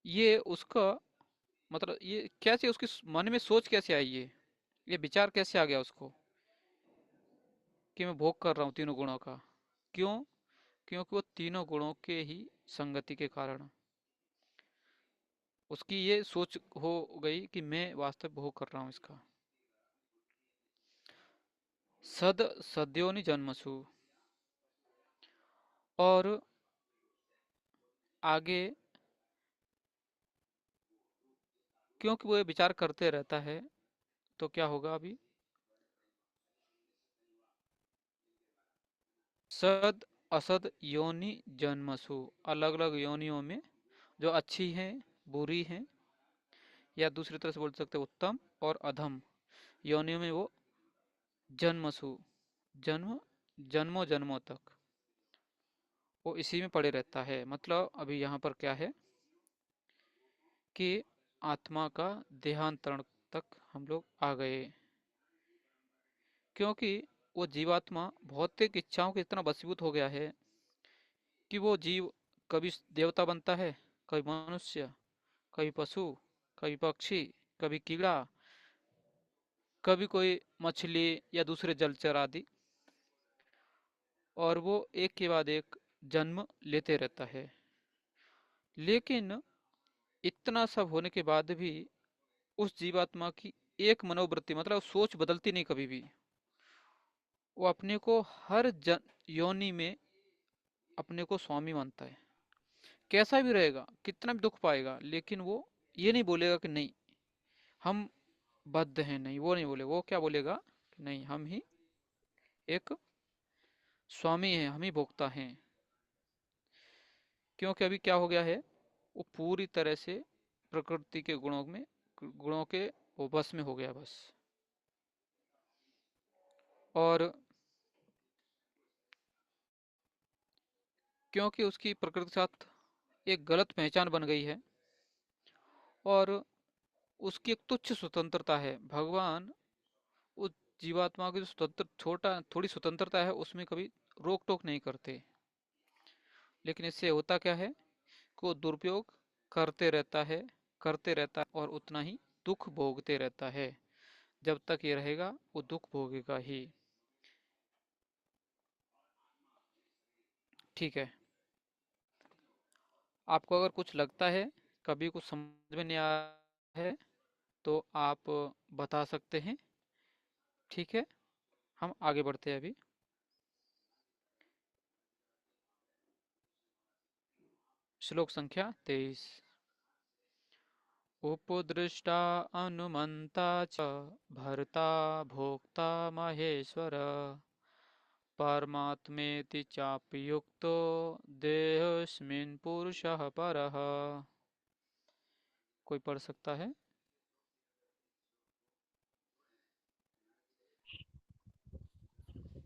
ये उसका मतलब ये कैसे उसके मन में सोच कैसे आई, ये विचार कैसे आ गया उसको कि मैं भोग कर रहा हूँ तीनों गुणों का। क्यों? क्योंकि वो तीनों गुणों के ही संगति के कारण उसकी ये सोच हो गई कि मैं वास्तव भोग कर रहा हूँ इसका। सद्योनि जन्मसु, और आगे क्योंकि वो ये विचार करते रहता है तो क्या होगा अभी, सद असद योनि जन्मसु, अलग अलग योनियों में, जो अच्छी हैं बुरी हैं, या दूसरी तरह से बोल सकते हैं उत्तम और अधम योनियों में वो जन्मसु, जन्म जन्मों जन्मों तक वो इसी में पड़े रहता है। मतलब अभी यहाँ पर क्या है कि आत्मा का देहांतरण तक हम लोग आ गए, क्योंकि वो जीवात्मा भौतिक इच्छाओं के इतना वशीभूत हो गया है कि वो जीव कभी देवता बनता है, कभी मनुष्य, कभी पशु, कभी पक्षी, कभी कीड़ा, कभी कोई मछली या दूसरे जलचर आदि, और वो एक के बाद एक जन्म लेते रहता है। लेकिन इतना सब होने के बाद भी उस जीवात्मा की एक मनोवृत्ति मतलब सोच बदलती नहीं कभी भी। वो अपने को हर योनि में अपने को स्वामी मानता है, कैसा भी रहेगा, कितना भी दुख पाएगा, लेकिन वो ये नहीं बोलेगा कि नहीं हम बद्ध हैं, नहीं, वो नहीं बोले। वो क्या बोलेगा कि नहीं, हम ही एक स्वामी है, हम ही भोक्ता हैं। क्योंकि अभी क्या हो गया है, वो पूरी तरह से प्रकृति के गुणों के वो बस में हो गया बस। और क्योंकि उसकी प्रकृति के साथ एक गलत पहचान बन गई है और उसकी एक तुच्छ स्वतंत्रता है। भगवान उस जीवात्मा की जो थोड़ी स्वतंत्रता है उसमें कभी रोक टोक नहीं करते, लेकिन इससे होता क्या है कि वो दुरुपयोग करते रहता है और उतना ही दुख भोगते रहता है। जब तक ये रहेगा वो दुख भोगेगा ही। ठीक है, आपको अगर कुछ लगता है, कभी कुछ समझ में नहीं आ रहा है, तो आप बता सकते हैं। ठीक है, हम आगे बढ़ते हैं अभी। श्लोक संख्या 23। उपदृष्टा अनुमन्ता च भर्ता भोक्ता महेश्वर परमात्मेति चाप्युक्तो देहस्मिन् पुरुषः परः। कोई पढ़ सकता है?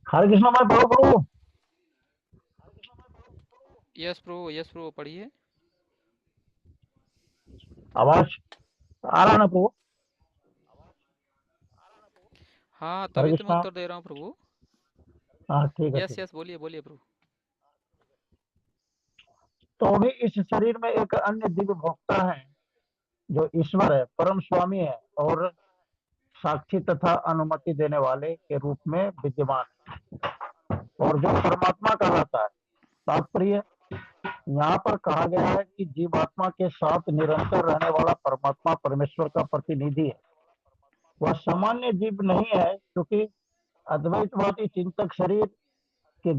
हरे कृष्ण मैं पढ़ो प्रभु। यस प्रभु पढ़िए। आवाज आ रहा ना प्रभु? हाँ, हरे तभी तो मैं कृष्ण। उत्तर दे रहा हूँ प्रभु। हाँ ठीक है यस ठीक है। यस, बोलिए बोलिए प्रभु। तो भी इस शरीर में एक अन्य दिव्य भोक्ता है जो ईश्वर है, परम स्वामी है और साक्षी तथा अनुमति देने वाले के रूप में विद्यमान है और जो परमात्मा कहलाता है। तात्पर्य यहाँ पर कहा गया है कि जीवात्मा के साथ निरंतर रहने वाला परमात्मा परमेश्वर का प्रतिनिधि है। वह सामान्य जीव नहीं है, क्योंकि अद्वैतवादी चिंतक शरीर के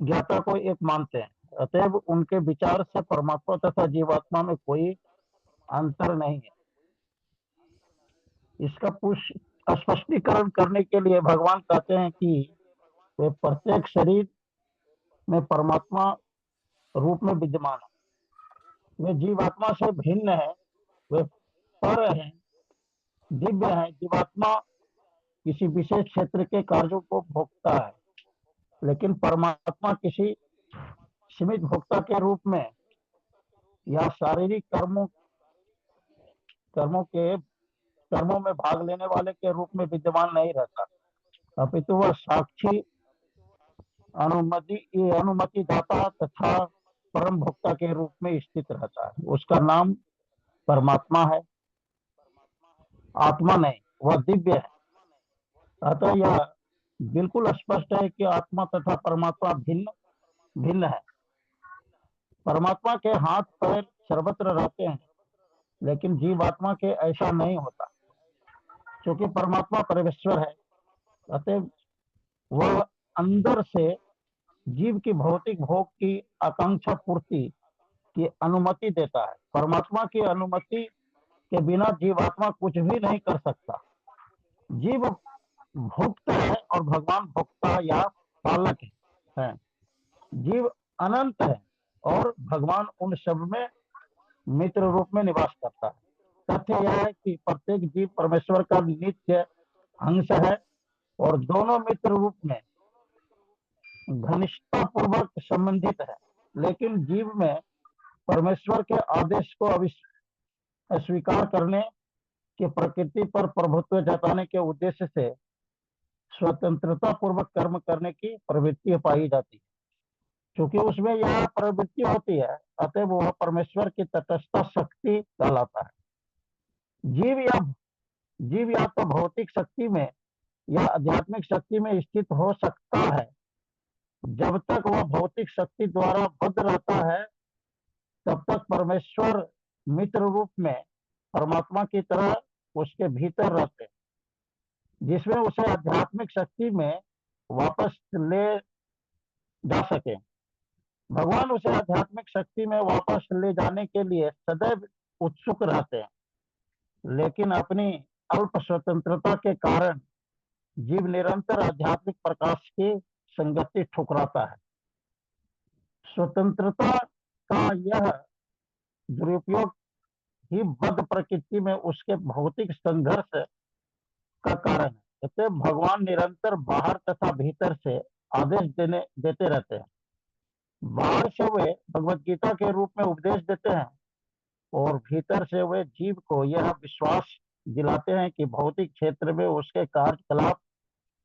ज्ञाता को एक मानते हैं। अतएव उनके विचार से परमात्मा तथा जीवात्मा में कोई अंतर नहीं है। इसका स्पष्टीकरण करने के लिए भगवान कहते हैं कि वे प्रत्येक शरीर में परमात्मा रूप में विद्यमान है। वे जीवात्मा से भिन्न है, वे पर है, दिव्य है। जीवात्मा किसी विशेष क्षेत्र के कार्यों को भोगता है, लेकिन परमात्मा किसी सीमित भोक्ता के रूप में या शारीरिक कर्मों में भाग लेने वाले के रूप में विद्यमान नहीं रहता, अपितु वह साक्षी अनुमति दाता तथा परम भोक्ता के रूप में स्थित रहता है। उसका नाम परमात्मा है, आत्मा नहीं। वह दिव्य है। अतः यह बिल्कुल स्पष्ट है कि आत्मा तथा परमात्मा भिन्न भिन्न है। परमात्मा के हाथ पैर सर्वत्र रहते हैं, लेकिन जीवात्मा के ऐसा नहीं होता। क्योंकि परमात्मा परमेश्वर है, अतः वह अंदर से जीव की भौतिक भोग की आकांक्षा पूर्ति की अनुमति देता है। परमात्मा की अनुमति के बिना जीवात्मा कुछ भी नहीं कर सकता। जीव भोक्ता है और भगवान भोक्ता या पालक है। जीव अनंत है और भगवान उन सब में मित्र रूप में निवास करता है। तथ्य यह है कि प्रत्येक जीव परमेश्वर का नित्य अंश है और दोनों मित्र रूप में घनिष्ठता पूर्वक संबंधित है। लेकिन जीव में परमेश्वर के आदेश को अस्वीकार करने की प्रकृति पर प्रभुत्व जताने के उद्देश्य से स्वतंत्रता पूर्वक कर्म करने की प्रवृत्ति पाई जाती है। क्योंकि उसमें यह प्रवृत्ति होती है, अतः वह परमेश्वर की तटस्थ शक्ति कहलाता है। जीव या तो भौतिक शक्ति में या आध्यात्मिक शक्ति में स्थित हो सकता है। जब तक वह भौतिक शक्ति द्वारा बद्ध रहता है, तब तक परमेश्वर मित्र रूप में परमात्मा की तरह उसके भीतर रहते हैं, जिसमें उसे आध्यात्मिक शक्ति में वापस ले जा सके। भगवान उसे आध्यात्मिक शक्ति में वापस ले जाने के लिए सदैव उत्सुक रहते हैं, लेकिन अपनी अल्प स्वतंत्रता के कारण जीव निरंतर आध्यात्मिक प्रकाश की संगति ठुकराता है। स्वतंत्रता का यह दुरुपयोग ही बद्ध प्रकृति में उसके भौतिक संघर्ष का कारण है। इससे भगवान निरंतर बाहर तथा भीतर से आदेश देते रहते हैं। बाहर से वे भगवत गीता के रूप में उपदेश देते हैं और भीतर से वे जीव को यह विश्वास दिलाते हैं कि भौतिक क्षेत्र में उसके कार्यकलाप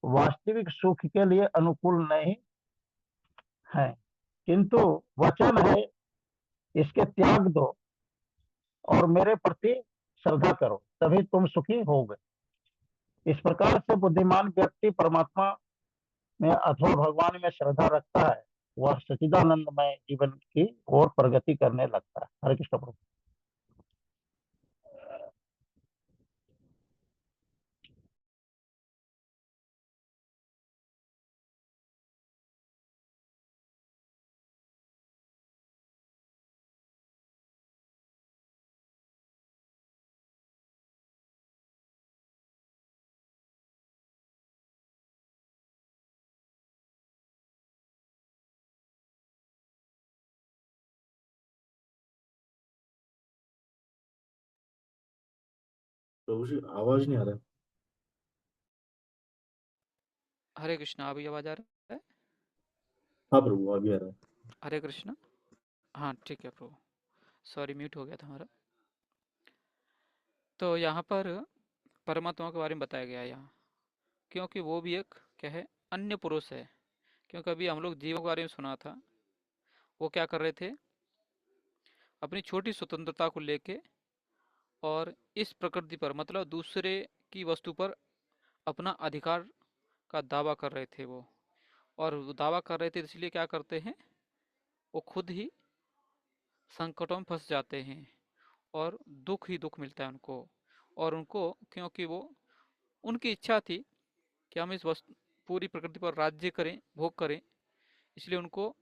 वास्तविक सुख के लिए अनुकूल नहीं है, किंतु वचन है इसके त्याग दो और मेरे प्रति श्रद्धा करो, तभी तुम सुखी होगे। इस प्रकार से बुद्धिमान व्यक्ति परमात्मा में अथवा भगवान में श्रद्धा रखता है, वह सच्चिदानंदमय जीवन की ओर प्रगति करने लगता है। हरे कृष्ण प्रभु। प्रभु जी आवाज नहीं आ रहा। हरे कृष्णा, अभी आवाज आ रहा है? हाँ प्रभु अभी आ रहा है। हरे कृष्णा। हाँ ठीक है प्रभु, सॉरी म्यूट हो गया था हमारा। तो यहाँ पर परमात्मा के बारे में बताया गया है यहाँ, क्योंकि वो भी एक क्या है, अन्य पुरुष है। क्योंकि अभी हम लोग जीवों के बारे में सुना था, वो क्या कर रहे थे, अपनी छोटी स्वतंत्रता को लेके और इस प्रकृति पर मतलब दूसरे की वस्तु पर अपना अधिकार का दावा कर रहे थे वो। और वो दावा कर रहे थे इसलिए क्या करते हैं, वो खुद ही संकटों में फंस जाते हैं और दुख ही दुख मिलता है उनको। और उनको क्योंकि वो उनकी इच्छा थी कि हम इस वस्तु पूरी प्रकृति पर राज्य करें, भोग करें, इसलिए उनको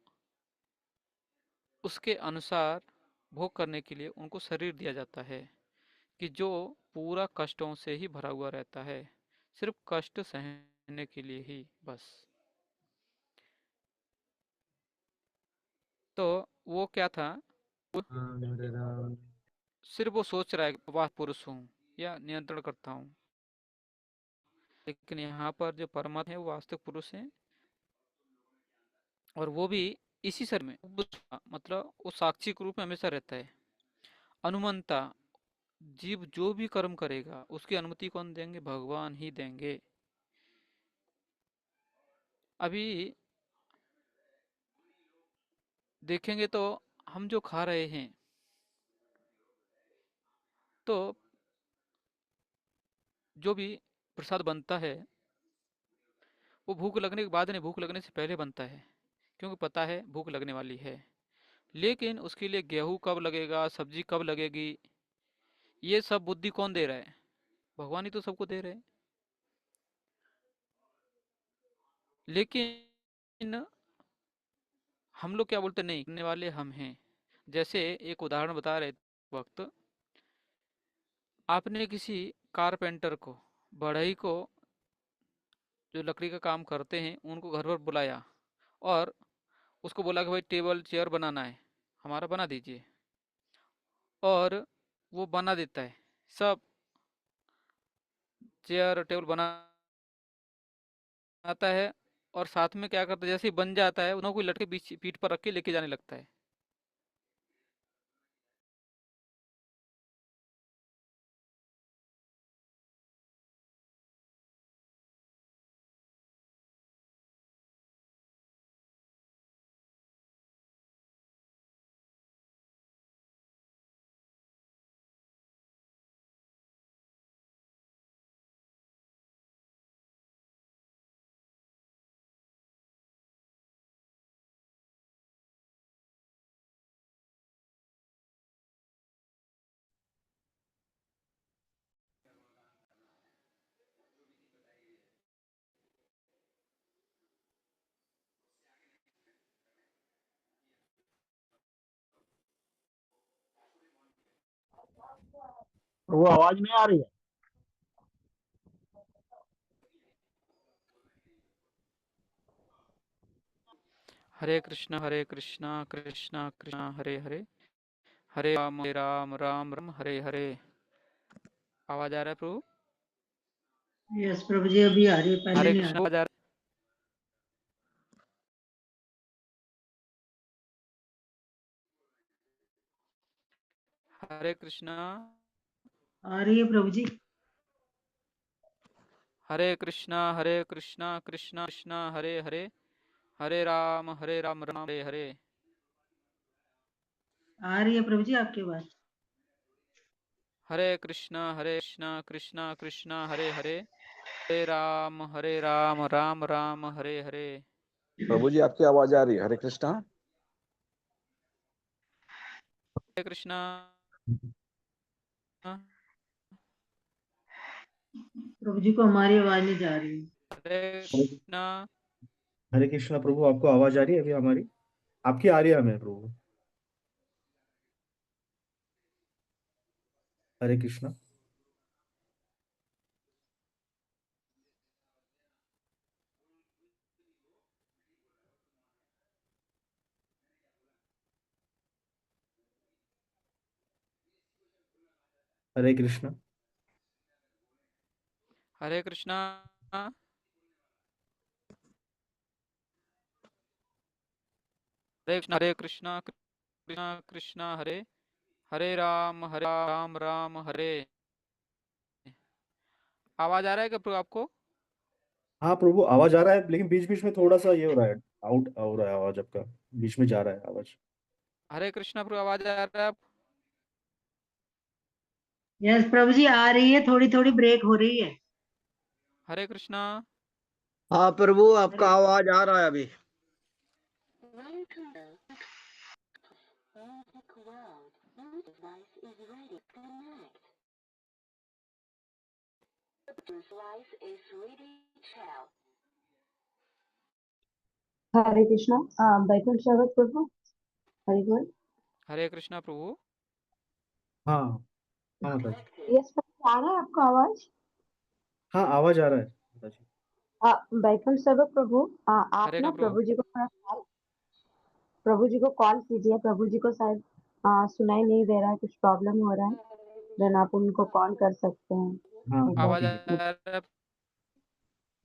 उसके अनुसार भोग करने के लिए उनको शरीर दिया जाता है कि जो पूरा कष्टों से ही भरा हुआ रहता है, सिर्फ कष्ट सहने के लिए ही बस। तो वो क्या था, वो सिर्फ वो सोच रहा है कि वाह पुरुष हूँ या नियंत्रण करता हूँ, लेकिन यहाँ पर जो परमात्मा है वो वास्तविक पुरुष है। और वो भी इसी शरीर में मतलब वो साक्षी के रूप में हमेशा रहता है। अनुमंता, जीव जो भी कर्म करेगा उसकी अनुमति कौन देंगे, भगवान ही देंगे। अभी देखेंगे तो हम जो खा रहे हैं, तो जो भी प्रसाद बनता है वो भूख लगने के बाद नहीं, भूख लगने से पहले बनता है, क्योंकि पता है भूख लगने वाली है। लेकिन उसके लिए गेहूं कब लगेगा, सब्जी कब लगेगी, ये सब बुद्धि कौन दे रहा है, भगवान ही तो सबको दे रहे हैं। लेकिन हम लोग क्या बोलते, नहीं करने वाले हम हैं। जैसे एक उदाहरण बता रहे वक्त, आपने किसी कारपेंटर को, बढ़ई को, जो लकड़ी का काम करते हैं उनको घर पर बुलाया और उसको बोला कि भाई टेबल चेयर बनाना है, हमारा बना दीजिए। और वो बना देता है, सब चेयर टेबल बनाता है। और साथ में क्या करता है, जैसे ही बन जाता है उन्होंने कोई लटके बीच पीठ पर रख के लेके जाने लगता है। वो आवाज नहीं आ रही है। हरे कृष्णा कृष्णा कृष्णा हरे हरे, हरे राम राम राम हरे हरे। आवाज आ रहा है प्रभु? यस प्रभु जी, अभी आ रही है, पहले हरे नहीं आ कृष्णा रही। आवाज आ रहा है? हरे कृष्णा आ रही है प्रभु जी। हरे कृष्णा कृष्णा कृष्णा हरे हरे, हरे राम राम हरे हरे। आ रही है प्रभु जी आपकी बात। हरे कृष्णा कृष्णा कृष्णा हरे हरे, हरे राम राम राम हरे हरे। प्रभु जी आपकी आवाज आ रही है? हरे कृष्णा। हरे कृष्णा प्रभु जी को हमारी आवाज नहीं जा रही है। हरे हरे कृष्णा हरे कृष्णा प्रभु, आपको आवाज आ रही है अभी हमारी? आपकी आ रही है हमें प्रभु। हरे कृष्णा। हरे कृष्णा। हरे कृष्णा हरे कृष्णा कृष्णा कृष्णा हरे, हरे राम राम हरे। आवाज आ रहा है क्या प्रभु आपको? हाँ प्रभु, आवाज आ रहा है, लेकिन बीच बीच में थोड़ा सा ये हो रहा है, आउट हो रहा है आवाज आपका। बीच में जा रहा है आवाज। हरे कृष्णा प्रभु आवाज आ रहा है आप? यस प्रभु जी आ रही है, थोड़ी थोड़ी ब्रेक हो रही है। हरे कृष्णा हाँ प्रभु, आपका आवाज आ रहा है अभी। हरे कृष्णा। बैकुंठ शरद प्रभु। हरे बोल। हरे कृष्णा प्रभु। हाँ हाँ माता जी। यस प्रभु, आ रहा है आपको आवाज? हाँ आवाज आ रहा है माता जी। बैकुंठ शरद प्रभु, आप हरे ना कृष्णा प्रभु। प्रभु जी को कॉल कीजिए। प्रभु जी को शायद सुनाई नहीं दे रहा है, कुछ प्रॉब्लम हो रहा है। देन आप उनको कॉल कर सकते हैं हाँ एक हाँ बार। आवाज आ ठीक है। रहा है?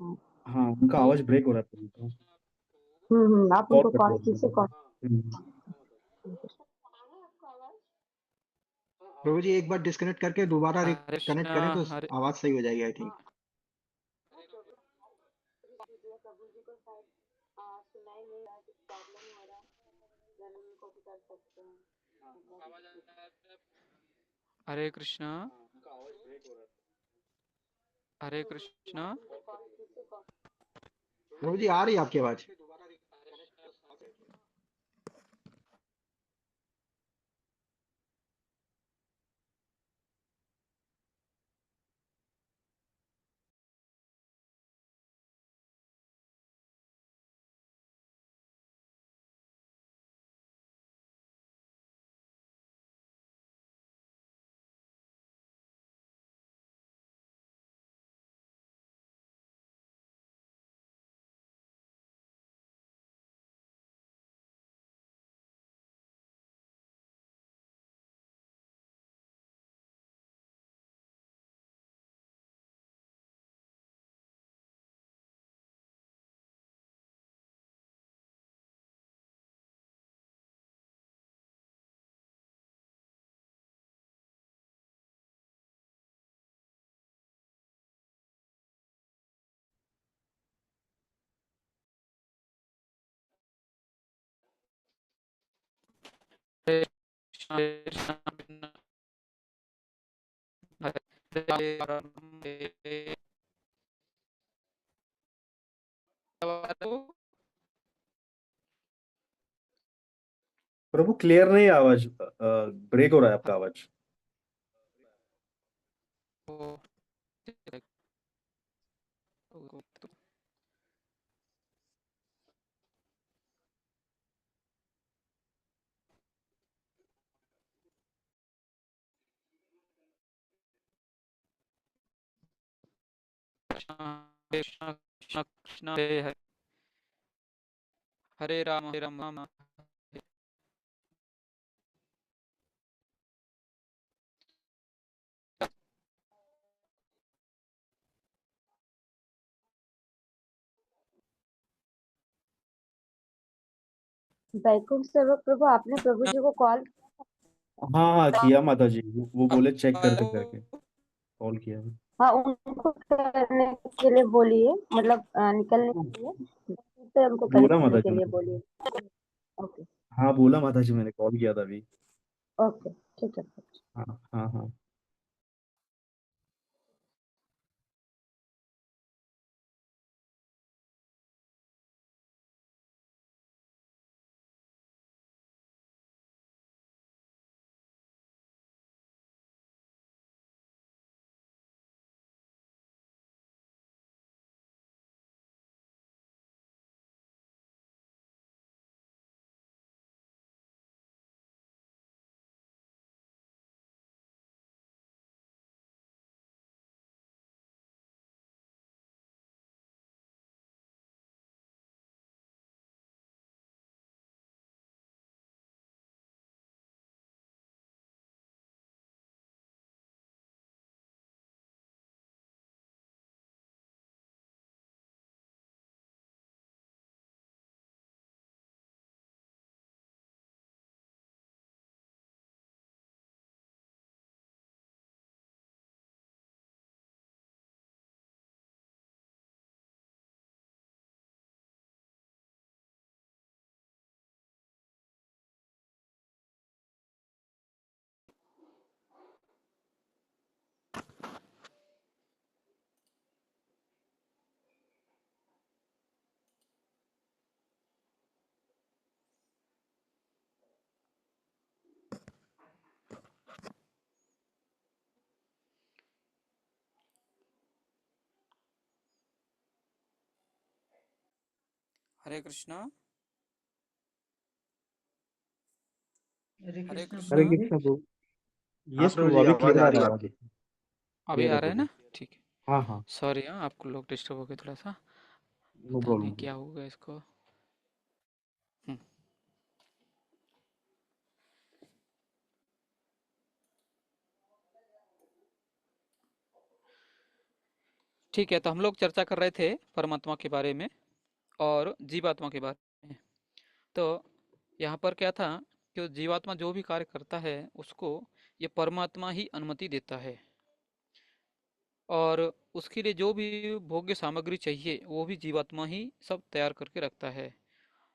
हाँ। हाँ उनका आवाज ब्रेक हो रहा है प्रभु। आप कॉल उनको कट कॉल हो रहा कीजिए, कॉल। है। प्रभु जी एक बार डिस्कनेक्ट करके दोबारा हरे कनेक्ट कृष्णा करें तो हरे आवाज सही हो जाएगी आई थिंक। प्रभु जी को शायद सुनाई नहीं रहा है, कुछ प्रॉब्लम हो रहा है। देन उनको भी कर सकते हैं। हरे कृष्णा हरे कृष्णा प्रभु जी आ रही है आपकी आवाज? हरे कृष्णा हरे राम हरे हरे। प्रभु क्लियर नहीं है आवाज, ब्रेक हो रहा है आपका आवाज। कृष्णा कृष्णा कृष्णा हरे हरे, हरे राम वैकुंठ सेवक प्रभु, आपने प्रभु जी को कॉल? हाँ हाँ किया माता जी, वो बोले चेक करते करके कॉल किया। हाँ, उनको करने के लिए बोलिए, मतलब निकलने के लिए तो उनको बोला करने माता के जी लिए ने। बोलिए। ओके। हाँ बोला माता जी, मैंने कॉल किया था अभी। ओके, ठीक है। हाँ हाँ हाँ। हरे कृष्णा। हरे हरे कृष्ण हरे कृष्णा। प्रभु जी। कृष्णा प्रभु। हाँ यस प्रभु प्रभु, जी, अभी आवाज क्लियर आ आ रही रहा है है, आपकी। आवाज अभी क्लियर है, आ रहा है बोलिए। ना? ठीक है। हाँ हाँ, सॉरी, हाँ आपको लोग डिस्टर्ब हो गए थोड़ा सा, नो पता नहीं प्रॉब्लम। क्या हो गया इसको। हम्म, ठीक है। तो हम लोग चर्चा कर रहे थे परमात्मा के बारे में और जीवात्मा के बारे में। तो यहाँ पर क्या था कि जीवात्मा जो भी कार्य करता है उसको ये परमात्मा ही अनुमति देता है, और उसके लिए जो भी भोग्य सामग्री चाहिए वो भी जीवात्मा ही सब तैयार करके रखता है।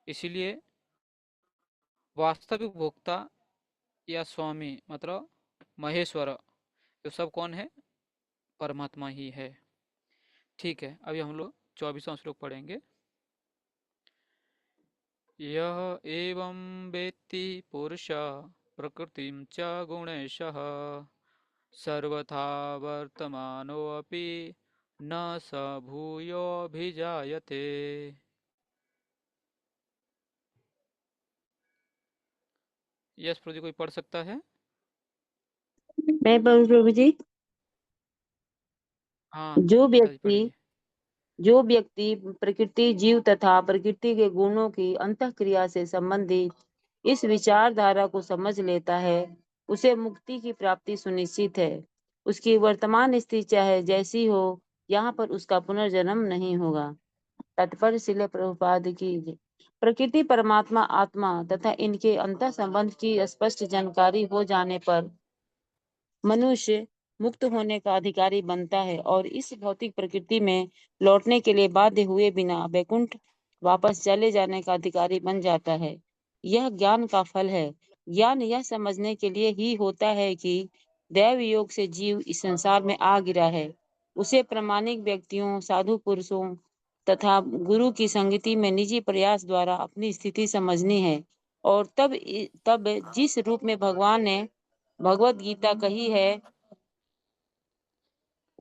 इसीलिए वास्तविक भोक्ता या स्वामी मतलब महेश्वर, ये सब कौन है? परमात्मा ही है। ठीक है, अभी हम लोग 24वां श्लोक पढ़ेंगे। यह एवं वेत्ति पुरुष प्रकृतिं च गुणैशः सर्वथा वर्तमानोऽपि न स भूयोऽभिजायते। यस प्रभु जी, कोई पढ़ सकता है? मैं पढ़ूं प्रभु जी? हाँ जो माता जी व्यक्ति पढ़िए। जो व्यक्ति प्रकृति, जीव तथा प्रकृति के गुणों की अंतःक्रिया से संबंधित इस विचारधारा को समझ लेता है, उसे मुक्ति की प्राप्ति सुनिश्चित है। उसकी वर्तमान स्थिति चाहे जैसी हो, यहाँ पर उसका पुनर्जन्म नहीं होगा। तात्पर्य श्रील प्रभुपाद की जय। प्रकृति, परमात्मा, आत्मा तथा इनके अंतर संबंध की स्पष्ट जानकारी हो जाने पर मनुष्य मुक्त होने का अधिकारी बनता है और इस भौतिक प्रकृति में लौटने के लिए बाध्य हुए बिना वैकुंठ वापस चले जाने का अधिकारी बन जाता है। यह ज्ञान का फल है। ज्ञान यह समझने के लिए ही होता है कि दैव योग से जीव इस संसार में आ गिरा है। उसे प्रामाणिक व्यक्तियों, साधु पुरुषों तथा गुरु की संगति में निजी प्रयास द्वारा अपनी स्थिति समझनी है, और तब जिस रूप में भगवान ने भगवत गीता कही है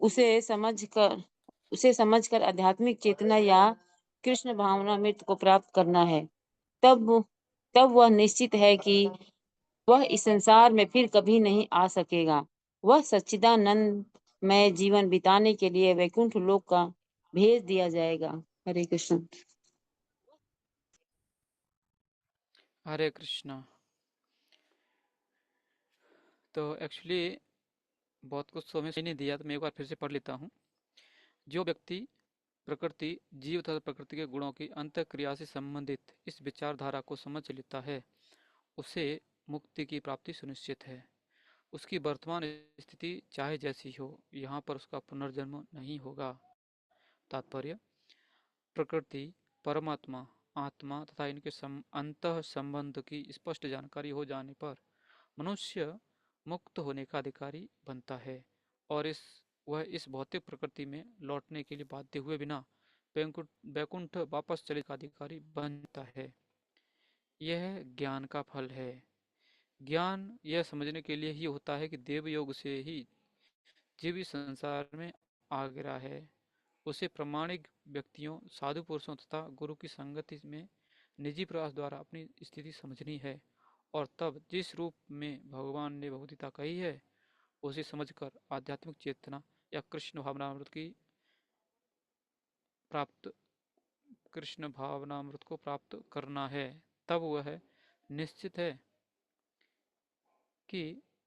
उसे समझकर उसे समझकर आध्यात्मिक चेतना या कृष्ण भावनामृत को प्राप्त करना है। तब तब वह निश्चित है कि वह इस संसार में फिर कभी नहीं आ सकेगा। वह सच्चिदानंद में जीवन बिताने के लिए वैकुंठ लोक का भेज दिया जाएगा। हरे कृष्ण। हरे कृष्णा। तो एक्चुअली बहुत कुछ समझ नहीं दिया, तो मैं एक बार फिर से पढ़ लेता हूँ। जो व्यक्ति प्रकृति, जीव तथा प्रकृति के गुणों की अंतःक्रिया से संबंधित इस विचारधारा को समझ लेता है, उसे मुक्ति की प्राप्ति सुनिश्चित है। उसकी वर्तमान स्थिति चाहे जैसी हो, यहाँ पर उसका पुनर्जन्म नहीं होगा। तात्पर्य: प्रकृति, परमात्मा, आत्मा तथा इनके अंतः संबंध की स्पष्ट जानकारी हो जाने पर मनुष्य मुक्त होने का अधिकारी बनता है और वह इस भौतिक प्रकृति में लौटने के लिए बाध्य हुए बिना वैकुंठ वापस चले का अधिकारी बनता है। यह ज्ञान का फल है। ज्ञान यह समझने के लिए ही होता है कि देवयोग से ही जीव इस संसार में आ गिरा है। उसे प्रामाणिक व्यक्तियों, साधु पुरुषों तथा गुरु की संगति में निजी प्रयास द्वारा अपनी स्थिति समझनी है और तब जिस रूप में भगवान ने भगवतीता कही है, उसे समझकर आध्यात्मिक चेतना या कृष्ण भावनामृत को प्राप्त करना है। तब वह निश्चित है कि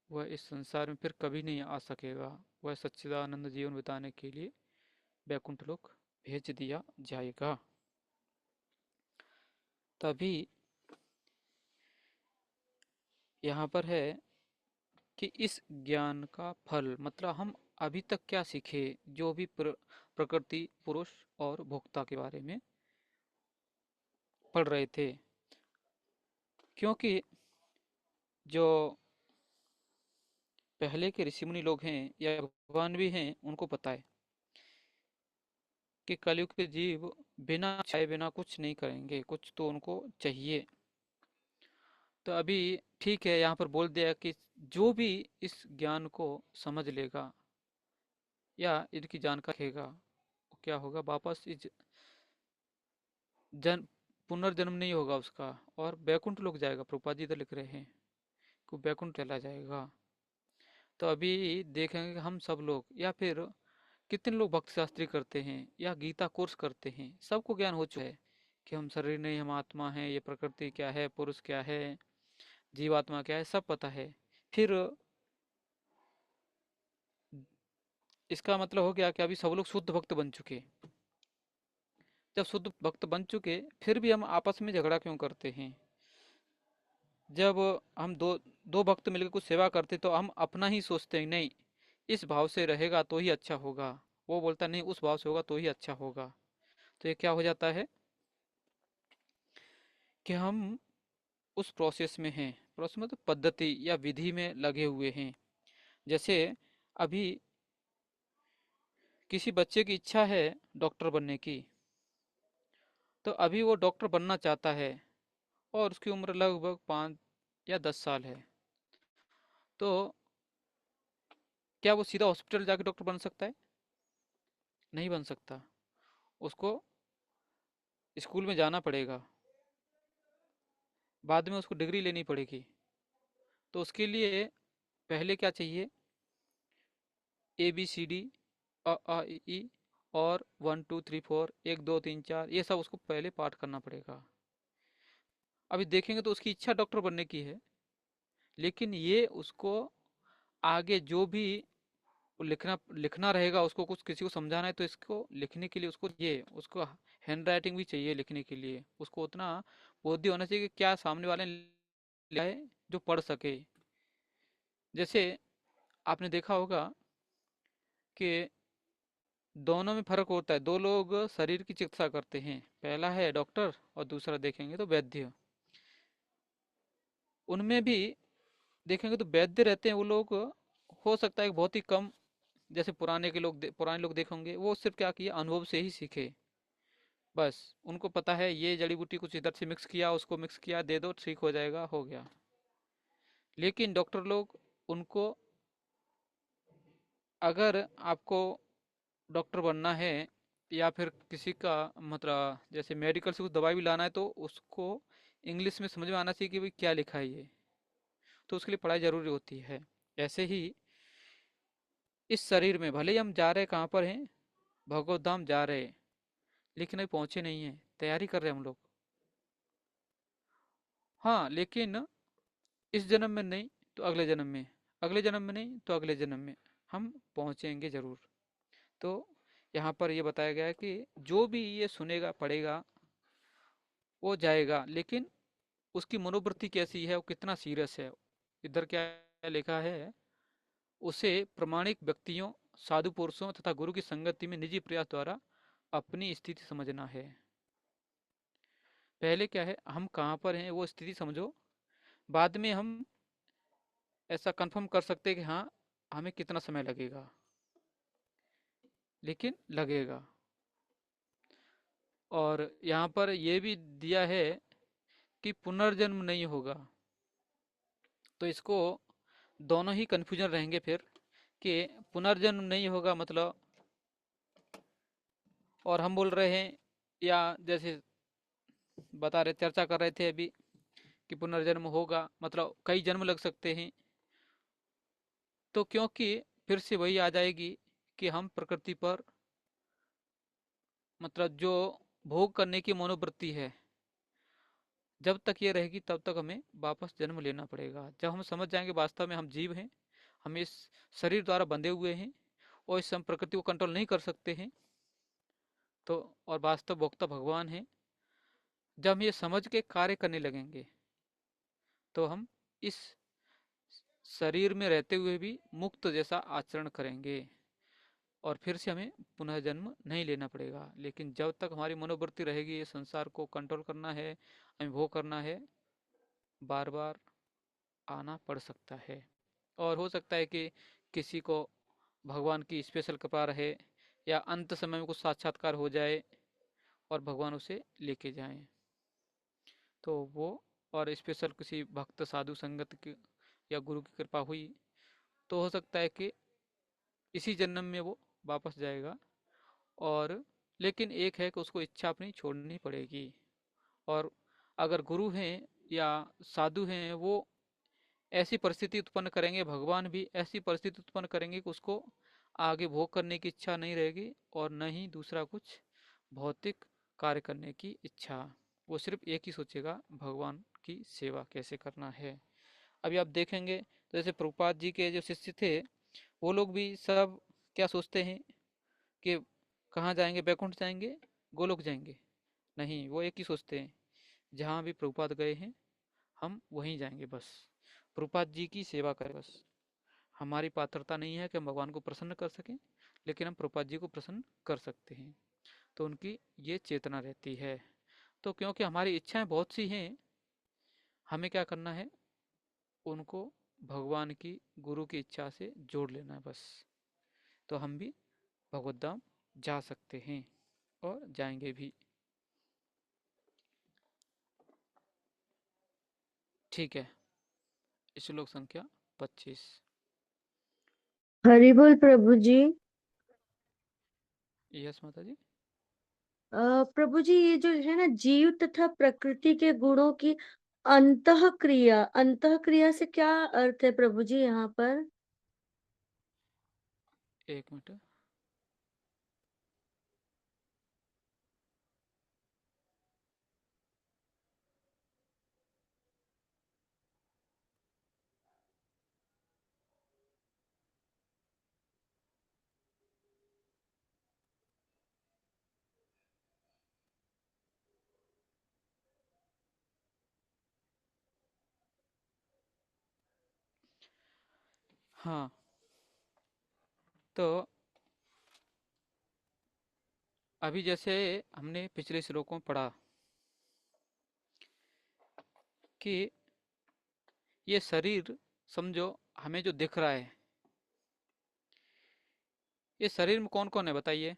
वह इस संसार में फिर कभी नहीं आ सकेगा। वह सच्चिदानंद जीवन बिताने के लिए वैकुंठ लोक भेज दिया जाएगा। तभी यहाँ पर है कि इस ज्ञान का फल मतलब हम अभी तक क्या सीखे, जो भी प्रकृति, पुरुष और भोक्ता के बारे में पढ़ रहे थे। क्योंकि जो पहले के ऋषि मुनि लोग हैं या भगवान भी हैं, उनको पता है कि कलयुग के जीव बिना चाहे बिना कुछ नहीं करेंगे, कुछ तो उनको चाहिए। तो अभी ठीक है, यहाँ पर बोल दिया कि जो भी इस ज्ञान को समझ लेगा या इनकी जानकारी रखेगा, क्या होगा, वापस इस पुनर्जन्म नहीं होगा उसका और वैकुंठ लोक जाएगा। प्रभुपाद जी तो लिख रहे हैं कि वैकुंठ चला जाएगा। तो अभी देखेंगे हम सब लोग या फिर कितने लोग भक्ति शास्त्री करते हैं या गीता कोर्स करते हैं, सबको ज्ञान हो चुका है कि हम शरीर नहीं, हम आत्मा हैं, ये प्रकृति क्या है, पुरुष क्या है, जीवात्मा क्या है, सब पता है। फिर इसका मतलब हो गया कि अभी सब लोग शुद्ध भक्त बन चुके। जब शुद्ध भक्त बन चुके, फिर भी हम आपस में झगड़ा क्यों करते हैं? जब हम दो भक्त मिलकर कुछ सेवा करते तो हम अपना ही सोचते हैं, नहीं इस भाव से रहेगा तो ही अच्छा होगा, वो बोलता नहीं उस भाव से होगा तो ही अच्छा होगा। तो ये क्या हो जाता है कि हम उस प्रोसेस में हैं, प्रोसेस मतलब पद्धति या विधि में लगे हुए हैं। जैसे अभी किसी बच्चे की इच्छा है डॉक्टर बनने की, तो अभी वो डॉक्टर बनना चाहता है और उसकी उम्र लगभग 5 या 10 साल है। तो क्या वो सीधा हॉस्पिटल जाके डॉक्टर बन सकता है? नहीं बन सकता। उसको स्कूल में जाना पड़ेगा, बाद में उसको डिग्री लेनी पड़ेगी। तो उसके लिए पहले क्या चाहिए? ABCD, अ आ इ ई और 1 2 3 4 1 2 3 4 ये सब उसको पहले पाठ करना पड़ेगा। अभी देखेंगे तो उसकी इच्छा डॉक्टर बनने की है, लेकिन ये उसको आगे जो भी लिखना रहेगा, उसको कुछ किसी को समझाना है तो इसको लिखने के लिए उसको हैंड राइटिंग भी चाहिए। लिखने के लिए उसको उतना बुद्धि होना चाहिए कि क्या सामने वाले ने लिखा है जो पढ़ सके। जैसे आपने देखा होगा कि दोनों में फर्क होता है। दो लोग शरीर की चिकित्सा करते हैं, पहला है डॉक्टर और दूसरा देखेंगे तो वैद्य। उनमें भी देखेंगे तो वैद्य रहते हैं वो लोग, हो सकता है कि बहुत ही कम, जैसे पुराने लोग देखेंगे वो सिर्फ क्या किया, अनुभव से ही सीखे। बस उनको पता है ये जड़ी बूटी कुछ इधर से मिक्स किया, उसको मिक्स किया, दे दो ठीक हो जाएगा, हो गया। लेकिन डॉक्टर लोग, उनको अगर आपको डॉक्टर बनना है या फिर किसी का मतलब जैसे मेडिकल से कुछ दवाई भी लाना है तो उसको इंग्लिश में समझ में आना चाहिए कि भाई क्या लिखा है ये, तो उसके लिए पढ़ाई जरूरी होती है। ऐसे ही इस शरीर में भले ही हम जा रहे कहाँ पर हैं, भगवत धाम जा रहे हैं, लेकिन अभी पहुंचे नहीं हैं, तैयारी कर रहे हैं हम लोग। हाँ, लेकिन इस जन्म में नहीं तो अगले जन्म में, अगले जन्म में नहीं तो अगले जन्म में हम पहुँचेंगे ज़रूर। तो यहाँ पर ये बताया गया है कि जो भी ये सुनेगा पढ़ेगा वो जाएगा, लेकिन उसकी मनोवृत्ति कैसी है, वो कितना सीरियस है। इधर क्या लिखा है, उसे प्रामाणिक व्यक्तियों, साधु पुरुषों तथा गुरु की संगति में निजी प्रयास द्वारा अपनी स्थिति समझना है। पहले क्या है, हम कहाँ पर हैं वो स्थिति समझो, बाद में हम ऐसा कंफर्म कर सकते हैं कि हाँ हमें कितना समय लगेगा, लेकिन लगेगा। और यहाँ पर यह भी दिया है कि पुनर्जन्म नहीं होगा, तो इसको दोनों ही कन्फ्यूजन रहेंगे फिर कि पुनर्जन्म नहीं होगा मतलब, और हम बोल रहे हैं या जैसे बता रहे, चर्चा कर रहे थे अभी कि पुनर्जन्म होगा मतलब कई जन्म लग सकते हैं। तो क्योंकि फिर से वही आ जाएगी कि हम प्रकृति पर मतलब जो भोग करने की मनोवृत्ति है, जब तक ये रहेगी तब तक हमें वापस जन्म लेना पड़ेगा। जब हम समझ जाएंगे वास्तव में हम जीव हैं, हम इस शरीर द्वारा बंधे हुए हैं और इस हम प्रकृति को कंट्रोल नहीं कर सकते हैं, तो और वास्तव भोक्ता भगवान है, जब हम ये समझ के कार्य करने लगेंगे तो हम इस शरीर में रहते हुए भी मुक्त जैसा आचरण करेंगे और फिर से हमें पुनः जन्म नहीं लेना पड़ेगा। लेकिन जब तक हमारी मनोवृत्ति रहेगी ये संसार को कंट्रोल करना है, हमें भोग करना है, बार बार आना पड़ सकता है। और हो सकता है कि किसी को भगवान की स्पेशल कृपा रहे या अंत समय में कुछ साक्षात्कार हो जाए और भगवान उसे लेके जाएं, तो वो और स्पेशल किसी भक्त साधु संगत की या गुरु की कृपा हुई तो हो सकता है कि इसी जन्म में वो वापस जाएगा। और लेकिन एक है कि उसको इच्छा अपनी छोड़नी पड़ेगी। और अगर गुरु हैं या साधु हैं वो ऐसी परिस्थिति उत्पन्न करेंगे, भगवान भी ऐसी परिस्थिति उत्पन्न करेंगे कि उसको आगे भोग करने की इच्छा नहीं रहेगी और न ही दूसरा कुछ भौतिक कार्य करने की इच्छा। वो सिर्फ एक ही सोचेगा, भगवान की सेवा कैसे करना है। अभी आप देखेंगे तो जैसे प्रभुपाद जी के जो शिष्य थे वो लोग भी सब क्या सोचते हैं कि कहाँ जाएंगे, बैकुंठ जाएंगे, गोलोक जाएंगे? नहीं, वो एक ही सोचते हैं, जहाँ भी प्रभुपाद गए हैं हम वहीं जाएंगे बस, प्रभुपाद जी की सेवा करें बस। हमारी पात्रता नहीं है कि हम भगवान को प्रसन्न कर सकें, लेकिन हम प्रभुपाद जी को प्रसन्न कर सकते हैं। तो उनकी ये चेतना रहती है। तो क्योंकि हमारी इच्छाएं बहुत सी हैं, हमें क्या करना है, उनको भगवान की गुरु की इच्छा से जोड़ लेना है बस। तो हम भी भगवत धाम जा सकते हैं और जाएंगे भी। ठीक है, श्लोक संख्या 25। हरि बोल प्रभु जी। यस माता जी। प्रभु जी, ये जो है ना जीव तथा प्रकृति के गुणों की अंतः क्रिया से क्या अर्थ है प्रभु जी यहाँ पर? एक मिनट। हाँ, तो अभी जैसे हमने पिछले श्लोकों में पढ़ा कि ये शरीर समझो हमें जो दिख रहा है, ये शरीर में कौन कौन है बताइए,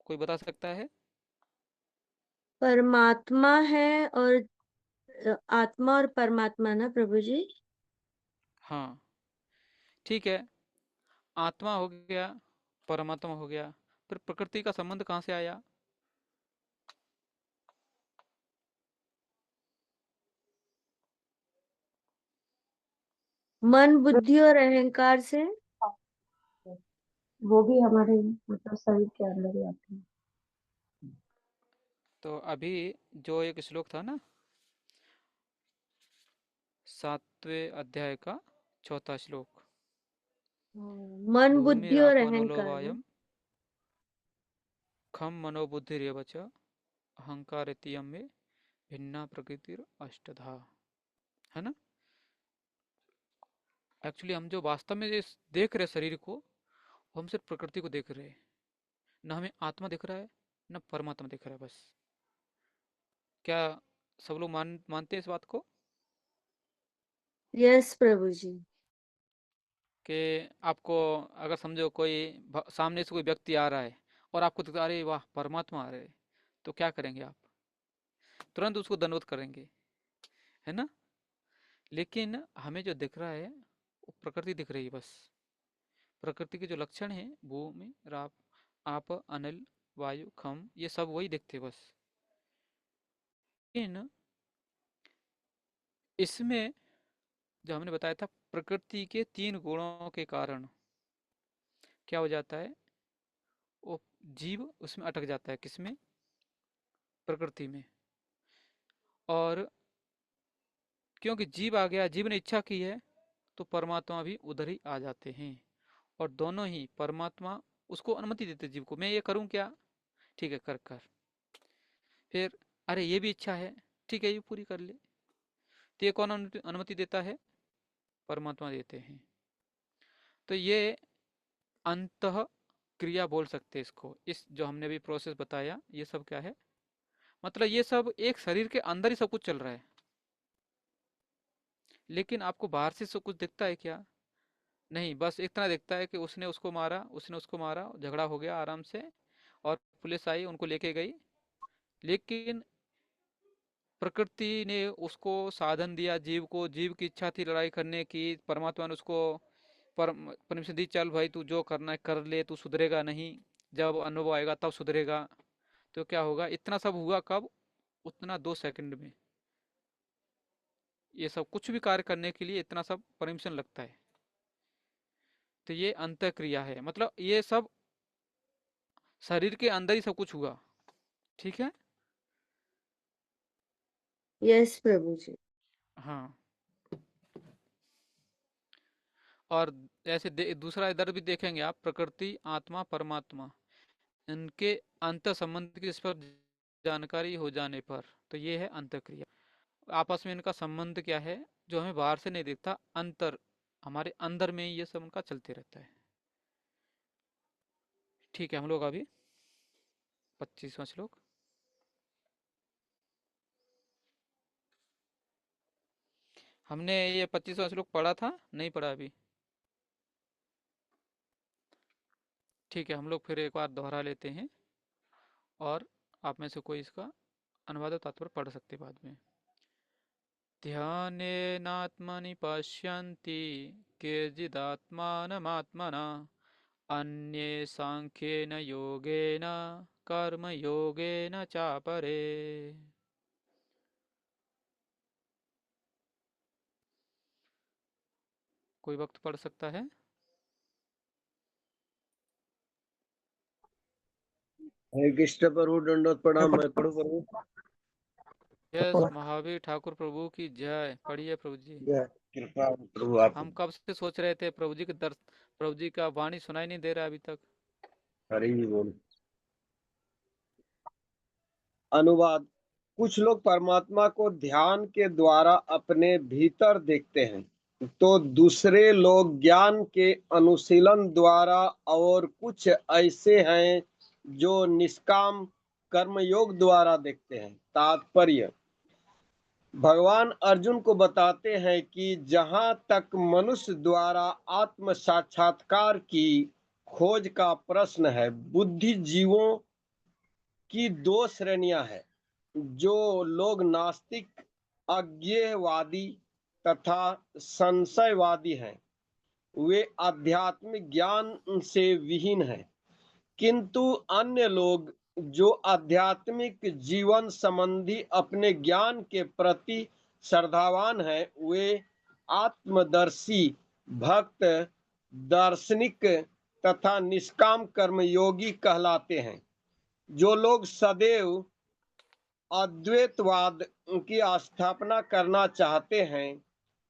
कोई बता सकता है? परमात्मा है और आत्मा और परमात्मा ना प्रभु जी? हाँ ठीक है, आत्मा हो गया, परमात्मा हो गया, फिर प्रकृति का संबंध कहाँ से आया? मन, बुद्धि और अहंकार से। वो भी हमारे मतलब शरीर के अंदर ही आते हैं। तो अभी जो एक श्लोक था ना 7वें अध्याय का 4था श्लोक। मन बुद्धि और अहंकार में। भूमिरापमनोवायम खम मनोबुद्धिरेव च अहंकारेतियम में भिन्ना प्रकृतिर अष्टधा, है ना। एक्चुअली हम जो वास्तव में देख रहे शरीर को, हम सिर्फ प्रकृति को देख रहे हैं, न हमें आत्मा दिख रहा है न परमात्मा दिख रहा है। बस क्या सब लोग मानते हैं इस बात को यस प्रभु जी। कि आपको अगर समझो कोई सामने से कोई व्यक्ति आ रहा है और आपको दिखता अरे वाह परमात्मा आ रहे, तो क्या करेंगे आप? तुरंत उसको दंडवत करेंगे, है ना। लेकिन हमें जो दिख रहा है वो प्रकृति दिख रही है। बस प्रकृति के जो लक्षण हैं, भूमि राप आप अनिल वायु खम, ये सब वही दिखते बस। लेकिन इसमें जो हमने बताया था, प्रकृति के 3 गुणों के कारण क्या हो जाता है, वो जीव उसमें अटक जाता है। किसमें? प्रकृति में। और क्योंकि जीव आ गया, जीव ने इच्छा की है, तो परमात्मा भी उधर ही आ जाते हैं। और दोनों ही परमात्मा उसको अनुमति देते जीव को, मैं ये करूं क्या, ठीक है कर कर। फिर अरे ये भी इच्छा है, ठीक है ये पूरी कर ले। तो ये कौन अनुमति देता है? परमात्मा देते हैं। तो ये अंतः क्रिया बोल सकते हैं इसको। इस जो हमने अभी प्रोसेस बताया, ये सब क्या है, मतलब ये सब एक शरीर के अंदर ही सब कुछ चल रहा है। लेकिन आपको बाहर से सब कुछ दिखता है क्या? नहीं, बस इतना दिखता है कि उसने उसको मारा, उसने उसको मारा, झगड़ा हो गया आराम से, और पुलिस आई उनको लेके गई। लेकिन प्रकृति ने उसको साधन दिया, जीव को, जीव की इच्छा थी लड़ाई करने की, परमात्मा ने उसको परमिशन दी, चल भाई तू जो करना है कर ले, तू सुधरेगा नहीं, जब अनुभव आएगा तब सुधरेगा। तो क्या होगा, इतना सब हुआ कब? उतना 2 सेकंड में। ये सब कुछ भी कार्य करने के लिए इतना सब परमिशन लगता है। तो ये अंतः क्रिया है, मतलब ये सब शरीर के अंदर ही सब कुछ हुआ। ठीक है। यस प्रभु जी। हाँ, और ऐसे दूसरा इधर भी देखेंगे आप, प्रकृति आत्मा परमात्मा, इनके अंतर संबंध की इस पर जानकारी हो जाने पर, तो ये है अंतःक्रिया। आपस में इनका संबंध क्या है, जो हमें बाहर से नहीं दिखता, अंतर हमारे अंदर में ही ये सब उनका चलते रहता है। ठीक है, हम लोग अभी 25वां श्लोक। हमने ये 25वां श्लोक पढ़ा था, नहीं पढ़ा अभी? ठीक है, हम लोग फिर एक बार दोहरा लेते हैं, और आप में से कोई इसका अनुवाद तात्पर्य पढ़ सकते बाद में। ध्यानेनात्मनि पश्यन्ति केचिदात्मानमात्मना अन्ये सांख्येन योगेन कर्मयोगेन चापरे। कोई वक्त पढ़ सकता है? हरे कृष्ण प्रभु, दंडवत प्रणाम। मैं पढ़ू प्रभु? यस, महावीर ठाकुर प्रभु की जय। पढ़िए प्रभु जी। जय कृपा प्रभु आप। हम कब से सोच रहे थे प्रभु जी के प्रभु जी का वाणी सुनाई नहीं दे रहा अभी तक। हरि बोल। अनुवाद। कुछ लोग परमात्मा को ध्यान के द्वारा अपने भीतर देखते हैं, तो दूसरे लोग ज्ञान के अनुशीलन द्वारा, और कुछ ऐसे हैं जो निष्काम कर्मयोग द्वारा देखते हैं। तात्पर्य। भगवान अर्जुन को बताते हैं कि जहां तक मनुष्य द्वारा आत्म साक्षात्कार की खोज का प्रश्न है, बुद्धिजीवों की 2 श्रेणियां हैं। जो लोग नास्तिक, अज्ञेयवादी तथा संशयवादी हैं, वे आध्यात्मिक ज्ञान से विहीन हैं। किंतु अन्य लोग जो आध्यात्मिक जीवन संबंधी अपने ज्ञान के प्रति श्रद्धावान हैं, वे आत्मदर्शी, भक्त, दार्शनिक तथा निष्काम कर्मयोगी कहलाते हैं। जो लोग सदैव अद्वैतवाद की स्थापना करना चाहते हैं,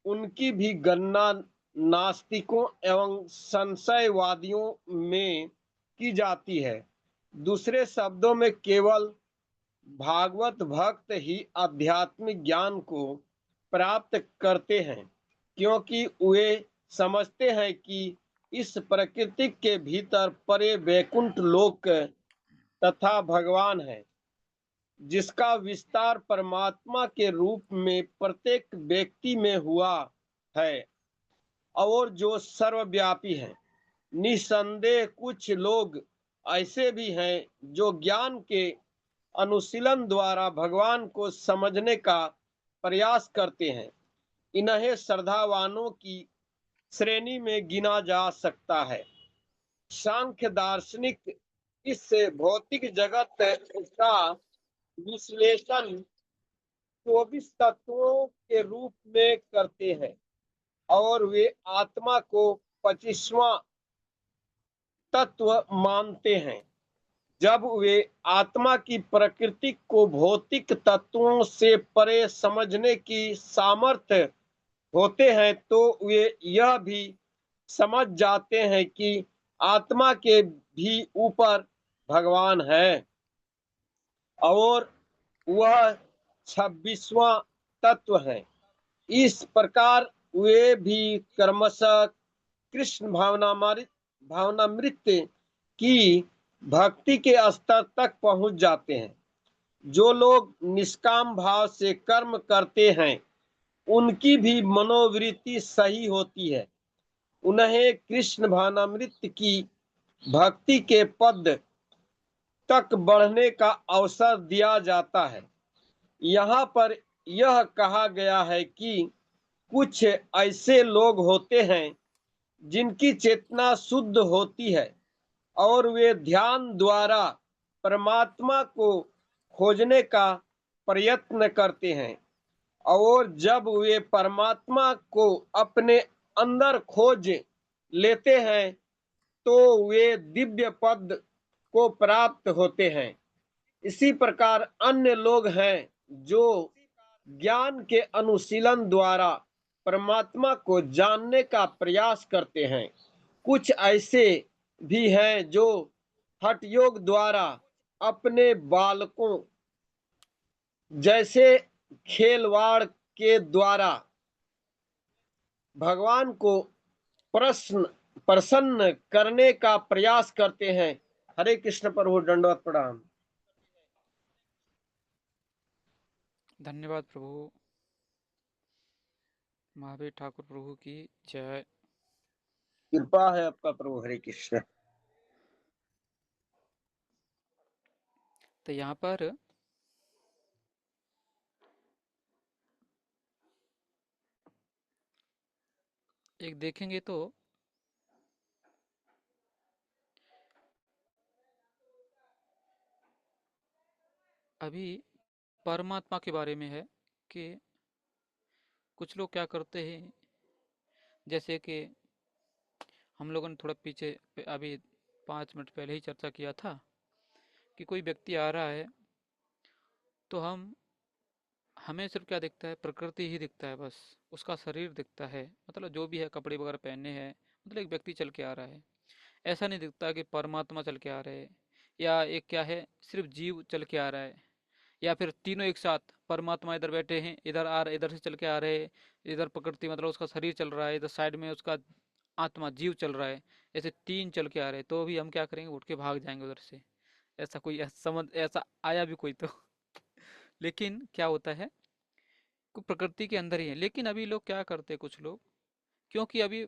उनकी भी गणना नास्तिकों एवं संशयवादियों में की जाती है। दूसरे शब्दों में केवल भागवत भक्त ही आध्यात्मिक ज्ञान को प्राप्त करते हैं, क्योंकि वे समझते हैं कि इस प्रकृति के भीतर परे वैकुंठ लोक तथा भगवान है, जिसका विस्तार परमात्मा के रूप में प्रत्येक व्यक्ति में हुआ है और जो सर्वव्यापी है। निसंदेह कुछ लोग ऐसे भी हैं जो ज्ञान के अनुशीलन द्वारा भगवान को समझने का प्रयास करते हैं। इन्हें श्रद्धावानों की श्रेणी में गिना जा सकता है। सांख्य दार्शनिक इस भौतिक जगत का विश्लेषण 24 तत्वों के रूप में करते हैं और वे आत्मा को 25वां तत्व मानते हैं। जब वे आत्मा की प्रकृति को भौतिक तत्वों से परे समझने की सामर्थ्य होते हैं, तो वे यह भी समझ जाते हैं कि आत्मा के भी ऊपर भगवान है और वह 26वां तत्व है। इस प्रकार वे भी क्रमशः कृष्ण भावनामृत की भक्ति के स्तर तक पहुंच जाते हैं। जो लोग निष्काम भाव से कर्म करते हैं, उनकी भी मनोवृत्ति सही होती है। उन्हें कृष्ण भावनामृत की भक्ति के पद तक बढ़ने का अवसर दिया जाता है। यहाँ पर यह कहा गया है कि कुछ ऐसे लोग होते हैं जिनकी चेतना शुद्ध होती है और वे ध्यान द्वारा परमात्मा को खोजने का प्रयत्न करते हैं, और जब वे परमात्मा को अपने अंदर खोज लेते हैं तो वे दिव्य पद को प्राप्त होते हैं। इसी प्रकार अन्य लोग हैं जो ज्ञान के अनुशीलन द्वारा परमात्मा को जानने का प्रयास करते हैं। कुछ ऐसे भी हैं जो हठ योग द्वारा अपने बालकों जैसे खेलवाड़ के द्वारा भगवान को प्रसन्न करने का प्रयास करते हैं। हरे कृष्ण प्रभु, दंडवत प्रणाम। धन्यवाद प्रभु। महावीर ठाकुर प्रभु की जय। कृपा है आपका प्रभु। हरे कृष्ण। तो यहाँ पर एक देखेंगे तो अभी परमात्मा के बारे में है कि कुछ लोग क्या करते हैं, जैसे कि हम लोगों ने थोड़ा पीछे अभी 5 मिनट पहले ही चर्चा किया था कि कोई व्यक्ति आ रहा है तो हमें सिर्फ क्या दिखता है, प्रकृति ही दिखता है, बस उसका शरीर दिखता है, मतलब जो भी है कपड़े वगैरह पहने हैं, मतलब एक व्यक्ति चल के आ रहा है। ऐसा नहीं दिखता कि परमात्मा चल के आ रहे हैं, या एक क्या है सिर्फ जीव चल के आ रहा है, या फिर तीनों एक साथ परमात्मा इधर बैठे हैं, इधर आ रहे, इधर से चल के आ रहे हैं, इधर प्रकृति मतलब उसका शरीर चल रहा है, इधर साइड में उसका आत्मा जीव चल रहा है, ऐसे तीन चल के आ रहे हैं, तो भी हम क्या करेंगे, उठ के भाग जाएंगे उधर से। ऐसा कोई समझ ऐसा आया भी कोई तो लेकिन क्या होता है, प्रकृति के अंदर ही है। लेकिन अभी लोग क्या करते हैं, कुछ लोग, क्योंकि अभी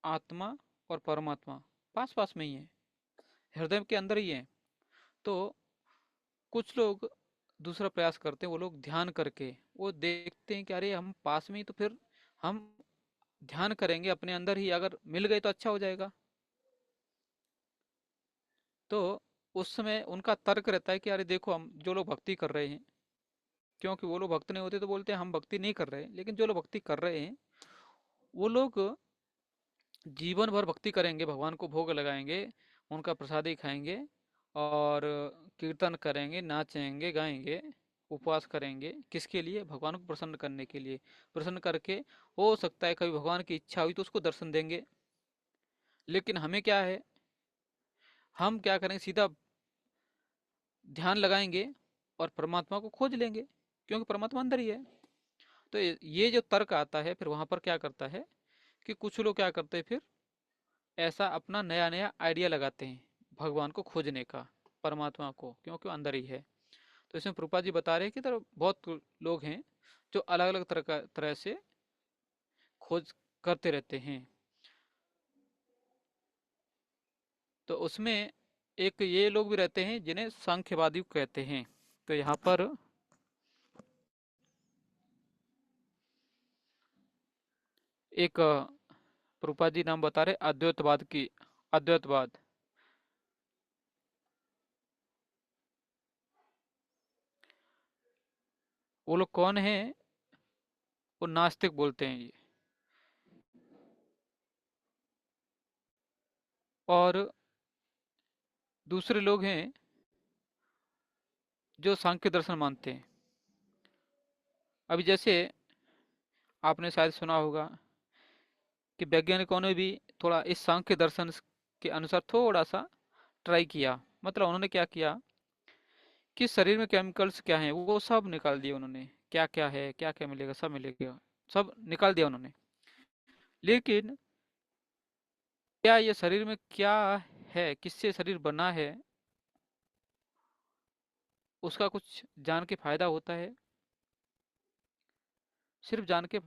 आत्मा और परमात्मा पास पास में ही है, हृदय के अंदर ही है, तो कुछ लोग दूसरा प्रयास करते हैं, वो लोग ध्यान करके वो देखते हैं कि अरे हम पास में ही, तो फिर हम ध्यान करेंगे अपने अंदर ही, अगर मिल गए तो अच्छा हो जाएगा। तो उस समय उनका तर्क रहता है कि अरे देखो, हम जो लोग भक्ति कर रहे हैं, क्योंकि वो लोग भक्त नहीं होते तो बोलते हैं हम भक्ति नहीं कर रहे, लेकिन जो लोग भक्ति कर रहे हैं वो लोग जीवन भर भक्ति करेंगे, भगवान को भोग लगाएंगे, उनका प्रसादी खाएंगे और कीर्तन करेंगे, नाचेंगे, गाएंगे, उपवास करेंगे, किसके लिए? भगवान को प्रसन्न करने के लिए। प्रसन्न करके हो सकता है कभी भगवान की इच्छा हुई तो उसको दर्शन देंगे। लेकिन हमें क्या है, हम क्या करेंगे, सीधा ध्यान लगाएंगे और परमात्मा को खोज लेंगे, क्योंकि परमात्मा अंदर ही है। तो ये जो तर्क आता है फिर वहां पर क्या करता है कि कुछ लोग क्या करते हैं, फिर ऐसा अपना नया नया आइडिया लगाते हैं भगवान को खोजने का, परमात्मा को, क्योंकि वो अंदर ही है। तो इसमें प्रभुपाद जी बता रहे हैं कि तरह बहुत लोग हैं जो अलग अलग तरह से खोज करते रहते हैं। तो उसमें एक ये लोग भी रहते हैं जिन्हें सांख्यवादी कहते हैं। तो यहाँ पर एक प्रभुपाद जी नाम बता रहे अद्वैतवाद की, अद्वैतवाद। वो लोग कौन हैं? वो नास्तिक बोलते हैं ये। और दूसरे लोग हैं जो सांख्य दर्शन मानते हैं। अभी जैसे आपने शायद सुना होगा कि वैज्ञानिकों ने भी थोड़ा इस सांख्य दर्शन के अनुसार थोड़ा सा ट्राई किया। मतलब उन्होंने क्या किया कि शरीर में केमिकल्स क्या हैं वो सब निकाल दिए उन्होंने, क्या क्या है, क्या क्या मिलेगा, सब मिलेगा, सब निकाल दिया उन्होंने। लेकिन क्या ये शरीर में क्या है, किससे शरीर बना है, उसका कुछ जान के फायदा होता है? सिर्फ जान के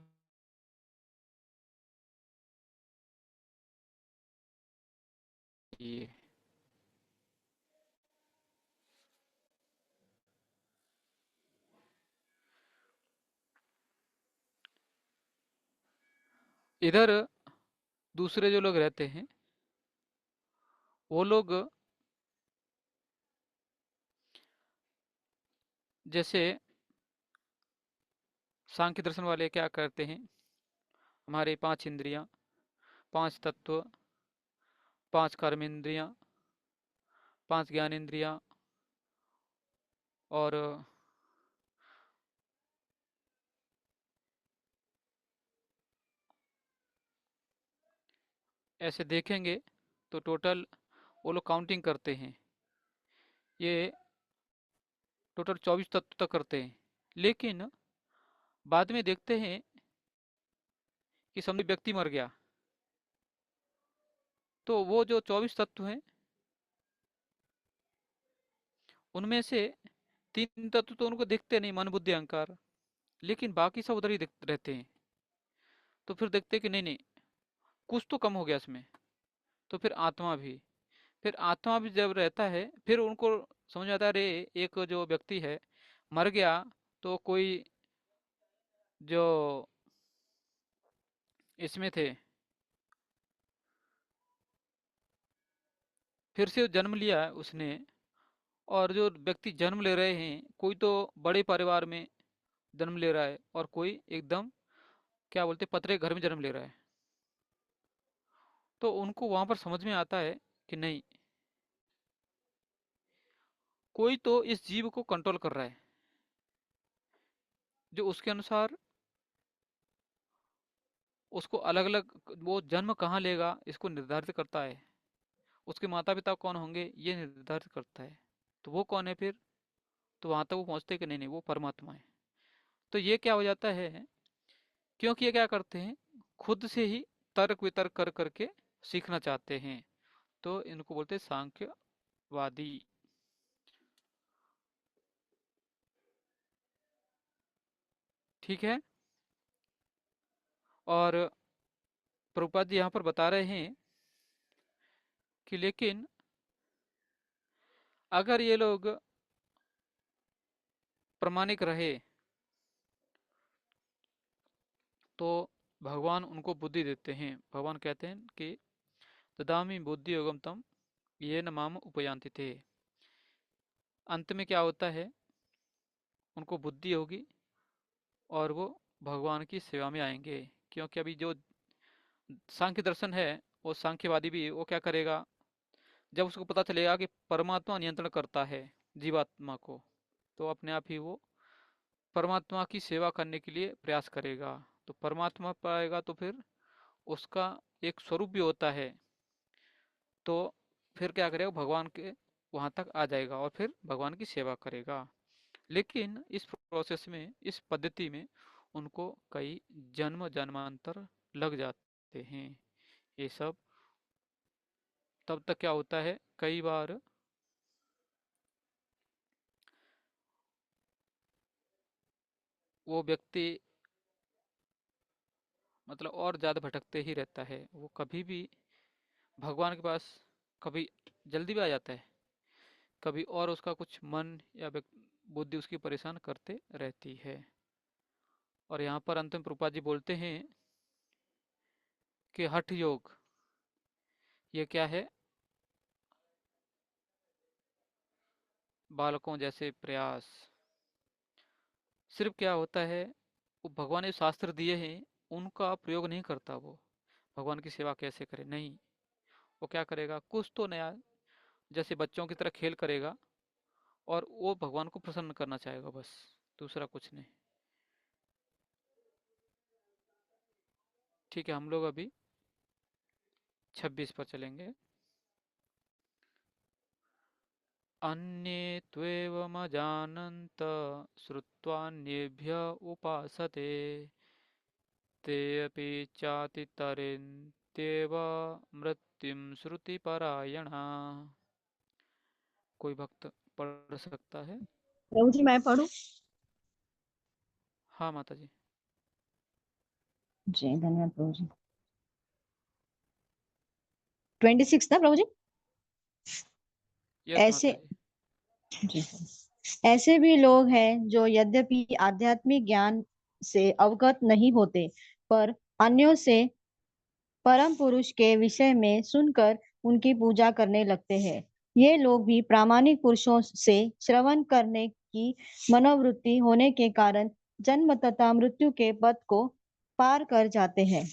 ये इधर दूसरे जो लोग रहते हैं वो लोग जैसे सांख्य दर्शन वाले क्या करते हैं, हमारे 5 इंद्रियां, 5 तत्व, 5 कर्म इंद्रियां, 5 ज्ञान इंद्रियां, और ऐसे देखेंगे तो टोटल वो लोग काउंटिंग करते हैं, ये टोटल 24 तत्व तक करते हैं। लेकिन बाद में देखते हैं कि समझ व्यक्ति मर गया तो वो जो 24 तत्व हैं उनमें से 3 तत्व तो उनको दिखते नहीं, मन बुद्धि अहंकार, लेकिन बाकी सब उधर ही रहते हैं। तो फिर देखते हैं कि नहीं नहीं कुछ तो कम हो गया इसमें। तो फिर आत्मा भी जब रहता है फिर उनको समझ आता है, अरे एक जो व्यक्ति है मर गया तो कोई जो इसमें थे फिर से जन्म लिया है उसने, और जो व्यक्ति जन्म ले रहे हैं कोई तो बड़े परिवार में जन्म ले रहा है और कोई एकदम क्या बोलते पतरे घर में जन्म ले रहा है। तो उनको वहां पर समझ में आता है कि नहीं, कोई तो इस जीव को कंट्रोल कर रहा है, जो उसके अनुसार उसको अलग अलग वो जन्म कहाँ लेगा इसको निर्धारित करता है, उसके माता पिता कौन होंगे ये निर्धारित करता है। तो वो कौन है फिर? तो वहां तक वो पहुंचते हैं कि नहीं नहीं वो परमात्मा है। तो ये क्या हो जाता है, क्योंकि ये क्या करते हैं, खुद से ही तर्क वितर्क कर करके सीखना चाहते हैं। तो इनको बोलते हैं सांख्यवादी। ठीक है। और प्रभुपाद जी यहाँ पर बता रहे हैं कि लेकिन अगर ये लोग प्रामाणिक रहे तो भगवान उनको बुद्धि देते हैं। भगवान कहते हैं कि ददामि बुद्धि योगम तम ये न माम उपयांति थे। अंत में क्या होता है, उनको बुद्धि होगी और वो भगवान की सेवा में आएंगे। क्योंकि अभी जो सांख्य दर्शन है वो सांख्यवादी भी वो क्या करेगा, जब उसको पता चलेगा कि परमात्मा नियंत्रण करता है जीवात्मा को तो अपने आप ही वो परमात्मा की सेवा करने के लिए प्रयास करेगा। तो परमात्मा पाएगा तो फिर उसका एक स्वरूप भी होता है, तो फिर क्या करेगा, भगवान के वहां तक आ जाएगा और फिर भगवान की सेवा करेगा। लेकिन इस प्रोसेस में, इस पद्धति में उनको कई जन्म जन्मांतर लग जाते हैं। ये सब तब तक क्या होता है, कई बार वो व्यक्ति मतलब और ज्यादा भटकते ही रहता है। वो कभी भी भगवान के पास कभी जल्दी भी आ जाता है, कभी और उसका कुछ मन या बुद्धि उसकी परेशान करते रहती है। और यहाँ पर अंत में प्रभुपाद जी बोलते हैं कि हठ योग ये क्या है, बालकों जैसे प्रयास। सिर्फ क्या होता है, वो भगवान ने शास्त्र दिए हैं उनका प्रयोग नहीं करता। वो भगवान की सेवा कैसे करे, नहीं, वो क्या करेगा, कुछ तो नया, जैसे बच्चों की तरह खेल करेगा और वो भगवान को प्रसन्न करना चाहेगा, बस, दूसरा कुछ नहीं। ठीक है, हम लोग अभी 26 पर चलेंगे। अन्ये त्वेवमजानन्त श्रुत्वान्येभ्य उपासते ते अपि चातितरेन्त्येव मृत्युं श्रुतिपरायणा। कोई भक्त पढ़ सकता है? प्रभु जी मैं पढ़ूं? हाँ माता जी। जी धन्यवाद प्रभु जी। 26 ना प्रभु जी? यस माता ऐसे जी। जी ऐसे भी लोग हैं जो यद्यपि आध्यात्मिक ज्ञान से अवगत नहीं होते, पर अन्यों से परम पुरुष के विषय में सुनकर उनकी पूजा करने लगते हैं। ये लोग भी प्रामाणिक पुरुषों से श्रवण करने की मनोवृत्ति होने के कारण जन्म तथा मृत्यु के पथ को पार कर जाते हैं।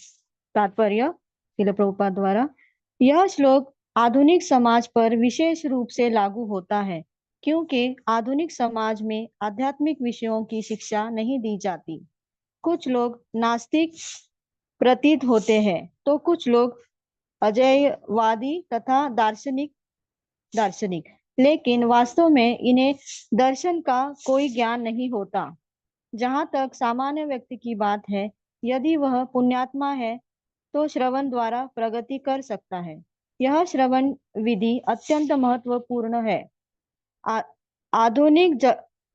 तात्पर्य श्रील प्रभुपाद द्वारा, यह श्लोक आधुनिक समाज पर विशेष रूप से लागू होता है, क्योंकि आधुनिक समाज में आध्यात्मिक विषयों की शिक्षा नहीं दी जाती। कुछ लोग नास्तिक प्रतीत होते हैं तो कुछ लोग अजैयवादी तथा दार्शनिक, लेकिन वास्तव में इन्हें दर्शन का कोई ज्ञान नहीं होता। जहाँ तक सामान्य व्यक्ति की बात है, यदि वह पुण्यात्मा है तो श्रवण द्वारा प्रगति कर सकता है। यह श्रवण विधि अत्यंत महत्वपूर्ण है। आधुनिक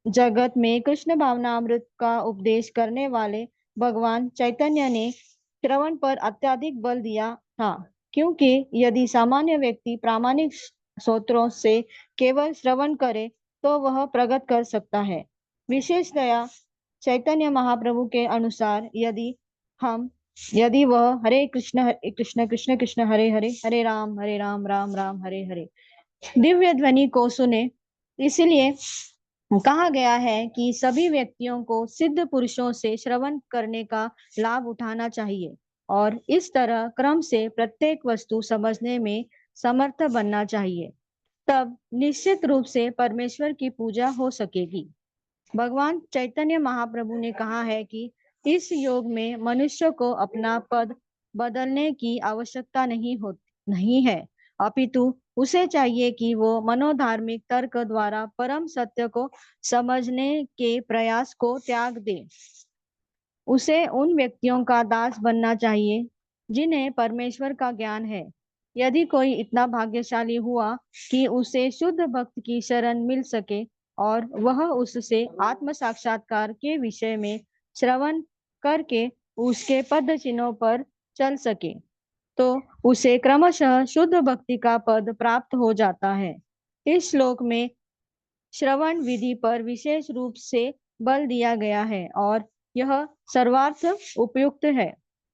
जगत में कृष्ण भावनामृत का उपदेश करने वाले भगवान चैतन्य ने श्रवण पर अत्यधिक बल दिया था, क्योंकि यदि सामान्य व्यक्ति प्रामाणिक स्रोतों से केवल श्रवण करे तो वह प्रगत कर सकता है। विशेषतया चैतन्य महाप्रभु के अनुसार यदि वह हरे कृष्ण कृष्ण कृष्ण हरे हरे, हरे राम राम राम हरे हरे दिव्य ध्वनि को सुने, इसलिए कहा गया है कि सभी व्यक्तियों को सिद्ध पुरुषों से श्रवण करने का लाभ उठाना चाहिए और इस तरह क्रम से प्रत्येक वस्तु समझने में समर्थ बनना चाहिए। तब निश्चित रूप से परमेश्वर की पूजा हो सकेगी। भगवान चैतन्य महाप्रभु ने कहा है कि इस योग में मनुष्य को अपना पद बदलने की आवश्यकता नहीं है, अपितु उसे चाहिए कि वो मनोधार्मिक तर्क द्वारा परम सत्य को समझने के प्रयास को त्याग दे। उसे उन व्यक्तियों का दास बनना चाहिए जिन्हें परमेश्वर का ज्ञान है। यदि कोई इतना भाग्यशाली हुआ कि उसे शुद्ध भक्त की शरण मिल सके और वह उससे आत्म साक्षात्कार के विषय में श्रवण करके उसके पद चिन्हों पर चल सके, तो उसे क्रमशः शुद्ध भक्ति का पद प्राप्त हो जाता है। इस श्लोक में श्रवण विधि पर विशेष रूप से बल दिया गया है और यह सर्वार्थ उपयुक्त है।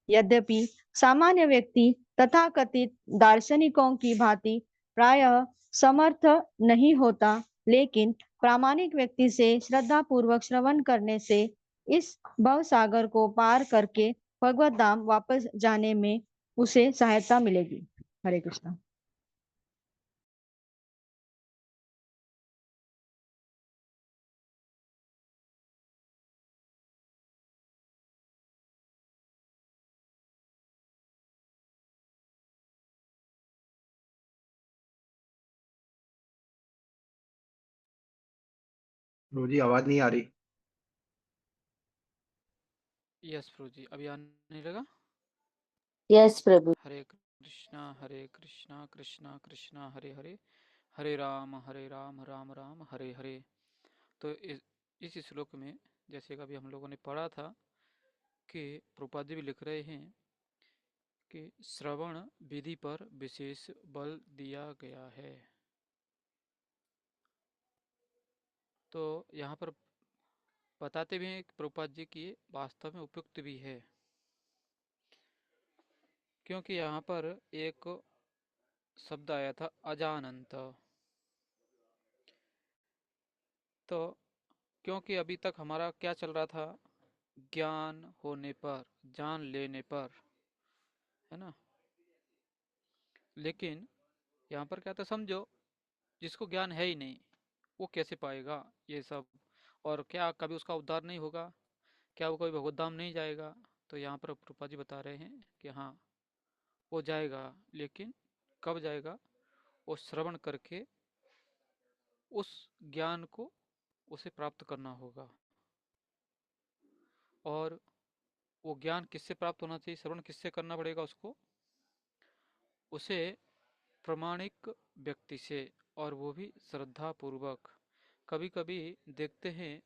यद्यपि सामान्य व्यक्ति तथाकथित दार्शनिकों की भांति प्रायः समर्थ नहीं होता, लेकिन प्रामाणिक व्यक्ति से श्रद्धा पूर्वक श्रवण करने से इस भव सागर को पार करके भगवत धाम वापस जाने में उसे सहायता मिलेगी। हरे कृष्णा। प्रभु जी आवाज नहीं आ रही। यस प्रभु जी, अभी आने लगा। यस प्रभु। हरे कृष्णा कृष्णा कृष्णा हरे हरे, हरे राम राम राम हरे हरे। तो इस श्लोक में जैसे कि अभी हम लोगों ने पढ़ा था कि प्रभुपाद जी भी लिख रहे हैं कि श्रवण विधि पर विशेष बल दिया गया है। तो यहाँ पर बताते भी हैं कि प्रभुपाद जी की वास्तव में उपयुक्त भी है, क्योंकि यहाँ पर एक शब्द आया था अजानंत। तो क्योंकि अभी तक हमारा क्या चल रहा था, ज्ञान होने पर, जान लेने पर, है ना। लेकिन यहाँ पर क्या था, समझो जिसको ज्ञान है ही नहीं वो कैसे पाएगा ये सब, और क्या कभी उसका उद्धार नहीं होगा, क्या वो कभी भगवत धाम नहीं जाएगा। तो यहाँ पर प्रभुपाद जी बता रहे हैं कि हाँ वो जाएगा, लेकिन कब जाएगा, वो श्रवण करके उस ज्ञान को उसे प्राप्त करना होगा। और वो ज्ञान किससे प्राप्त होना चाहिए, श्रवण किससे करना पड़ेगा उसको, उसे प्रामाणिक व्यक्ति से, और वो भी श्रद्धा पूर्वक। कभी कभी देखते हैं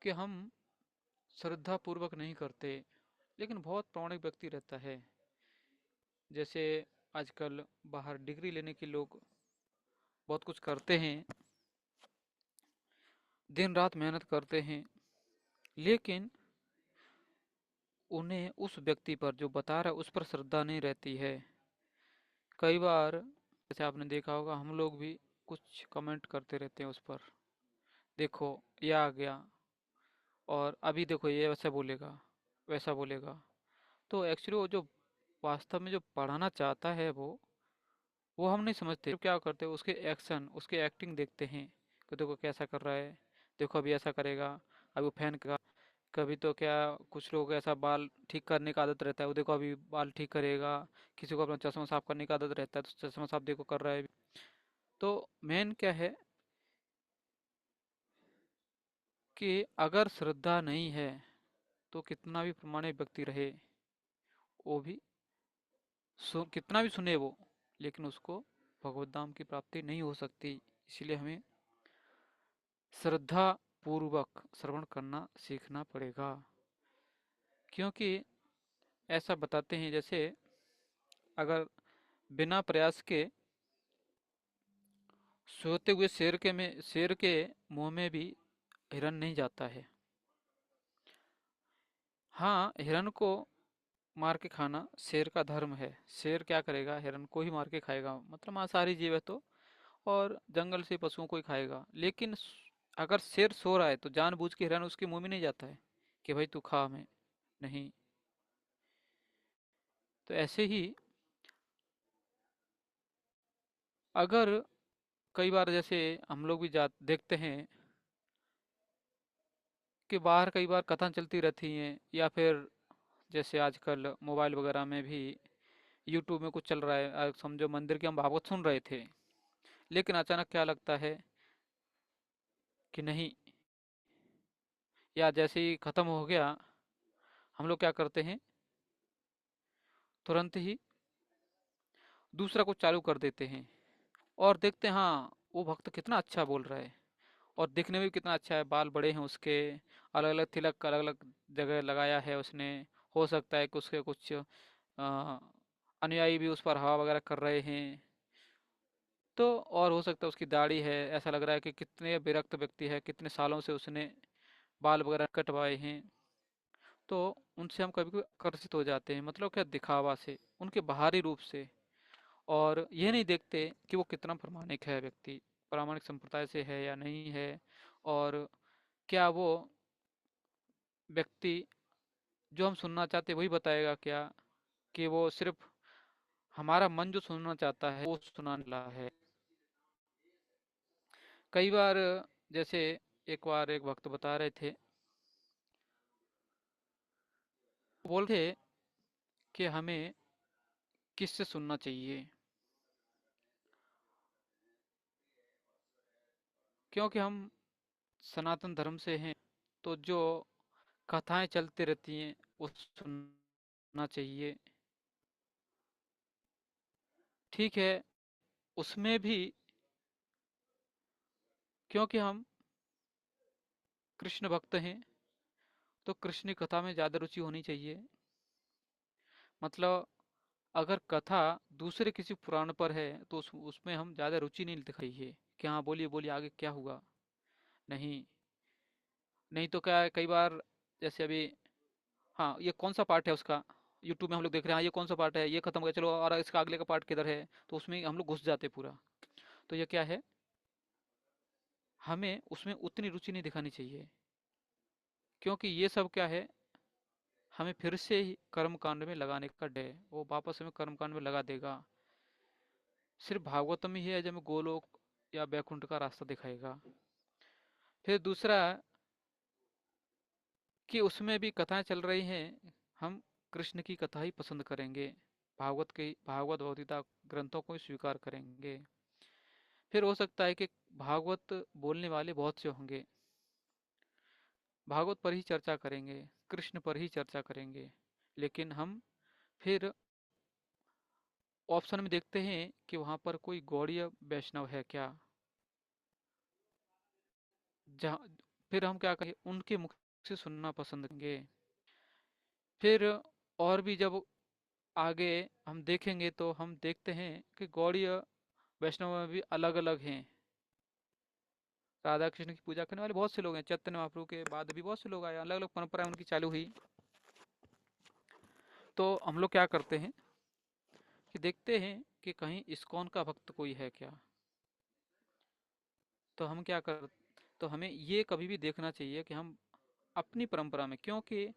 कि हम श्रद्धा पूर्वक नहीं करते, लेकिन बहुत प्रामाणिक व्यक्ति रहता है। जैसे आजकल बाहर डिग्री लेने के लोग बहुत कुछ करते हैं, दिन रात मेहनत करते हैं, लेकिन उन्हें उस व्यक्ति पर जो बता रहा है उस पर श्रद्धा नहीं रहती है। कई बार जैसे आपने देखा होगा, हम लोग भी कुछ कमेंट करते रहते हैं उस पर, देखो ये आ गया, और अभी देखो ये वैसा बोलेगा, वैसा बोलेगा। तो एक्चुअली वो जो वास्तव में जो पढ़ाना चाहता है वो हम नहीं समझते। तो क्या करते हैं, उसके एक्शन, उसके एक्टिंग देखते हैं कि देखो कैसा कर रहा है, देखो अभी ऐसा करेगा, अभी वो फैन का। कभी तो क्या, कुछ लोग ऐसा बाल ठीक करने का आदत रहता है, वो देखो अभी बाल ठीक करेगा। किसी को अपना चश्मा साफ करने का आदत रहता है तो चश्मा साफ देखो कर रहा है। तो मेन क्या है कि अगर श्रद्धा नहीं है तो कितना भी प्रमाणिक व्यक्ति रहे, वो भी कितना भी सुने वो, लेकिन उसको भगवत धाम की प्राप्ति नहीं हो सकती। इसलिए हमें श्रद्धा पूर्वक श्रवण करना सीखना पड़ेगा। क्योंकि ऐसा बताते हैं, जैसे अगर बिना प्रयास के सोते हुए शेर के मुंह में भी हिरन नहीं जाता है। हाँ, हिरन को मार के खाना शेर का धर्म है। शेर क्या करेगा, हिरन को ही मार के खाएगा, मतलब मांसाहारी जीव है तो, और जंगल से पशुओं को ही खाएगा। लेकिन अगर शेर सो रहा है तो जानबूझ के हिरन उसके मुंह में नहीं जाता है कि भाई तू खा, हमें नहीं। तो ऐसे ही अगर कई बार जैसे हम लोग भी देखते हैं कि बाहर कई बार कथा चलती रहती हैं, या फिर जैसे आजकल मोबाइल वगैरह में भी यूट्यूब में कुछ चल रहा है, समझो मंदिर की हम भागवत सुन रहे थे, लेकिन अचानक क्या लगता है कि नहीं, या जैसे ही खत्म हो गया, हम लोग क्या करते हैं, तुरंत ही दूसरा कुछ चालू कर देते हैं और देखते हैं हाँ वो भक्त कितना अच्छा बोल रहा है, और दिखने में भी कितना अच्छा है, बाल बड़े हैं उसके, अलग अलग तिलक अलग अलग जगह लगाया है उसने। हो सकता है कि उसके कुछ अनुयायी भी उस पर हवा वगैरह कर रहे हैं। तो और हो सकता है उसकी दाढ़ी है, ऐसा लग रहा है कि कितने विरक्त व्यक्ति है, कितने सालों से उसने बाल वगैरह कटवाए हैं। तो उनसे हम कभी कभी आकर्षित हो जाते हैं, मतलब क्या, दिखावा से, उनके बाहरी रूप से, और ये नहीं देखते कि वो कितना प्रामाणिक है व्यक्ति, प्रामाणिक संप्रदाय से है या नहीं है, और क्या वो व्यक्ति जो हम सुनना चाहते हैं वही बताएगा क्या, कि वो सिर्फ हमारा मन जो सुनना चाहता है वो सुनाने वाला है। कई बार जैसे एक बार एक भक्त बता रहे थे, बोल थे कि हमें किससे सुनना चाहिए, क्योंकि हम सनातन धर्म से हैं तो जो कथाएं चलती रहती हैं वो सुनना चाहिए। ठीक है, उसमें भी क्योंकि हम कृष्ण भक्त हैं तो कृष्ण की कथा में ज़्यादा रुचि होनी चाहिए। मतलब अगर कथा दूसरे किसी पुराण पर है तो उसमें हम ज़्यादा रुचि नहीं दिखाइए कि हाँ बोलिए बोलिए आगे क्या हुआ। नहीं, नहीं तो क्या है कई बार, जैसे अभी, हाँ ये कौन सा पार्ट है उसका, यूट्यूब में हम लोग देख रहे हैं, हाँ ये कौन सा पार्ट है, ये खत्म हो गया चलो और इसका अगले का पार्ट किधर है, तो उसमें हम लोग घुस जाते पूरा। तो ये क्या है, हमें उसमें उतनी रुचि नहीं दिखानी चाहिए, क्योंकि ये सब क्या है, हमें फिर से ही कर्म कांड में लगाने का डर है, वो वापस हमें कर्म कांड में लगा देगा। सिर्फ भागवतम ही है जो हमें गोलोक या बैकुंठ का रास्ता दिखाएगा। फिर दूसरा कि उसमें भी कथाएं चल रही हैं, हम कृष्ण की कथा ही पसंद करेंगे, भागवत भगवद्गीता ग्रंथों को ही स्वीकार करेंगे। फिर हो सकता है कि भागवत बोलने वाले बहुत से होंगे, भागवत पर ही चर्चा करेंगे, कृष्ण पर ही चर्चा करेंगे, लेकिन हम फिर ऑप्शन में देखते हैं कि वहाँ पर कोई गौड़ीय वैष्णव है क्या, जहाँ फिर हम क्या करें, उनके मुख से सुनना पसंद करेंगे। फिर और भी जब आगे हम देखेंगे तो हम देखते हैं कि गौड़ीय वैष्णव में भी अलग अलग हैं। राधा कृष्ण की पूजा करने वाले बहुत से लोग हैं, चैतन्य महाप्रभु के बाद भी बहुत से लोग आए, अलग अलग परंपराएं उनकी चालू हुई। तो हम लोग क्या करते हैं कि देखते हैं कि कहीं इस्कॉन का भक्त कोई है क्या, तो हम क्या कर तो हमें ये कभी भी देखना चाहिए कि हम अपनी परंपरा में, क्योंकि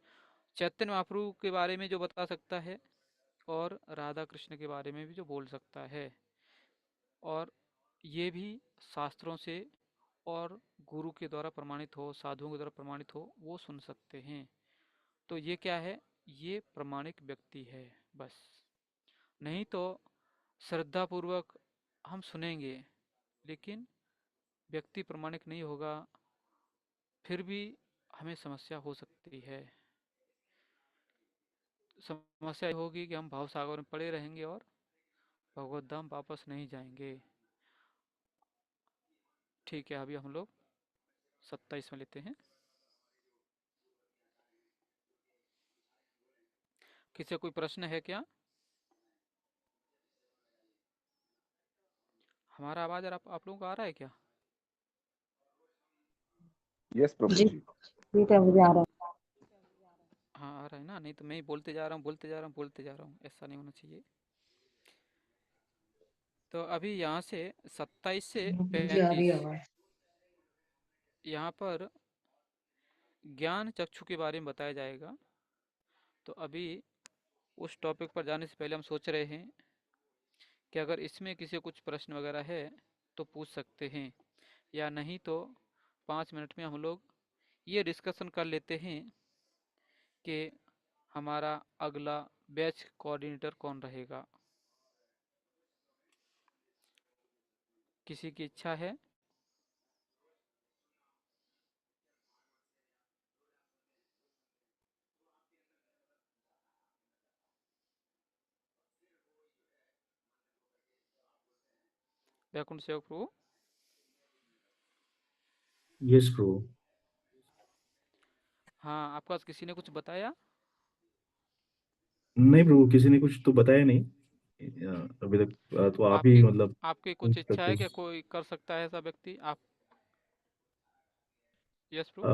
चैतन्य महाप्रभु के बारे में जो बता सकता है और राधा कृष्ण के बारे में भी जो बोल सकता है, और ये भी शास्त्रों से और गुरु के द्वारा प्रमाणित हो, साधुओं के द्वारा प्रमाणित हो, वो सुन सकते हैं। तो ये क्या है, ये प्रमाणिक व्यक्ति है बस। नहीं तो श्रद्धा पूर्वक हम सुनेंगे, लेकिन व्यक्ति प्रमाणिक नहीं होगा, फिर भी हमें समस्या हो सकती है। समस्या ये होगी कि हम भाव सागर में पड़े रहेंगे और भगवत धाम वापस नहीं जाएंगे। ठीक है, अभी हम लोग 27 में लेते हैं। किसी कोई प्रश्न है क्या? हमारा आवाज आप लोगों को आ रहा है क्या? यस प्रभु जी जी। ठीक है, मुझे आ रहा है। हाँ आ रहा है ना, नहीं तो मैं ही बोलते जा रहा हूँ बोलते जा रहा हूँ बोलते जा रहा हूँ, ऐसा नहीं होना चाहिए। तो अभी यहाँ से 27 से मुझे आ रही 35 है आवाज। यहाँ पर ज्ञान चक्षु के बारे में बताया जाएगा। तो अभी उस टॉपिक पर जाने से पहले हम सोच रहे हैं कि अगर इसमें किसी को कुछ प्रश्न वगैरह है तो पूछ सकते हैं, या नहीं तो 5 मिनट में हम लोग ये डिस्कशन कर लेते हैं कि हमारा अगला बैच कोऑर्डिनेटर कौन रहेगा। किसी की इच्छा है? वैकुंठ सेवक प्रभु। यस प्रभु। हाँ, आपका किसी ने कुछ बताया? नहीं प्रभु, किसी ने कुछ तो बताया नहीं अभी तक। तो आप ही आपकी मतलब आपकी कुछ पूछ इच्छा सकते है क्या, कोई कर सकता है ऐसा व्यक्ति आप? यस प्रभु।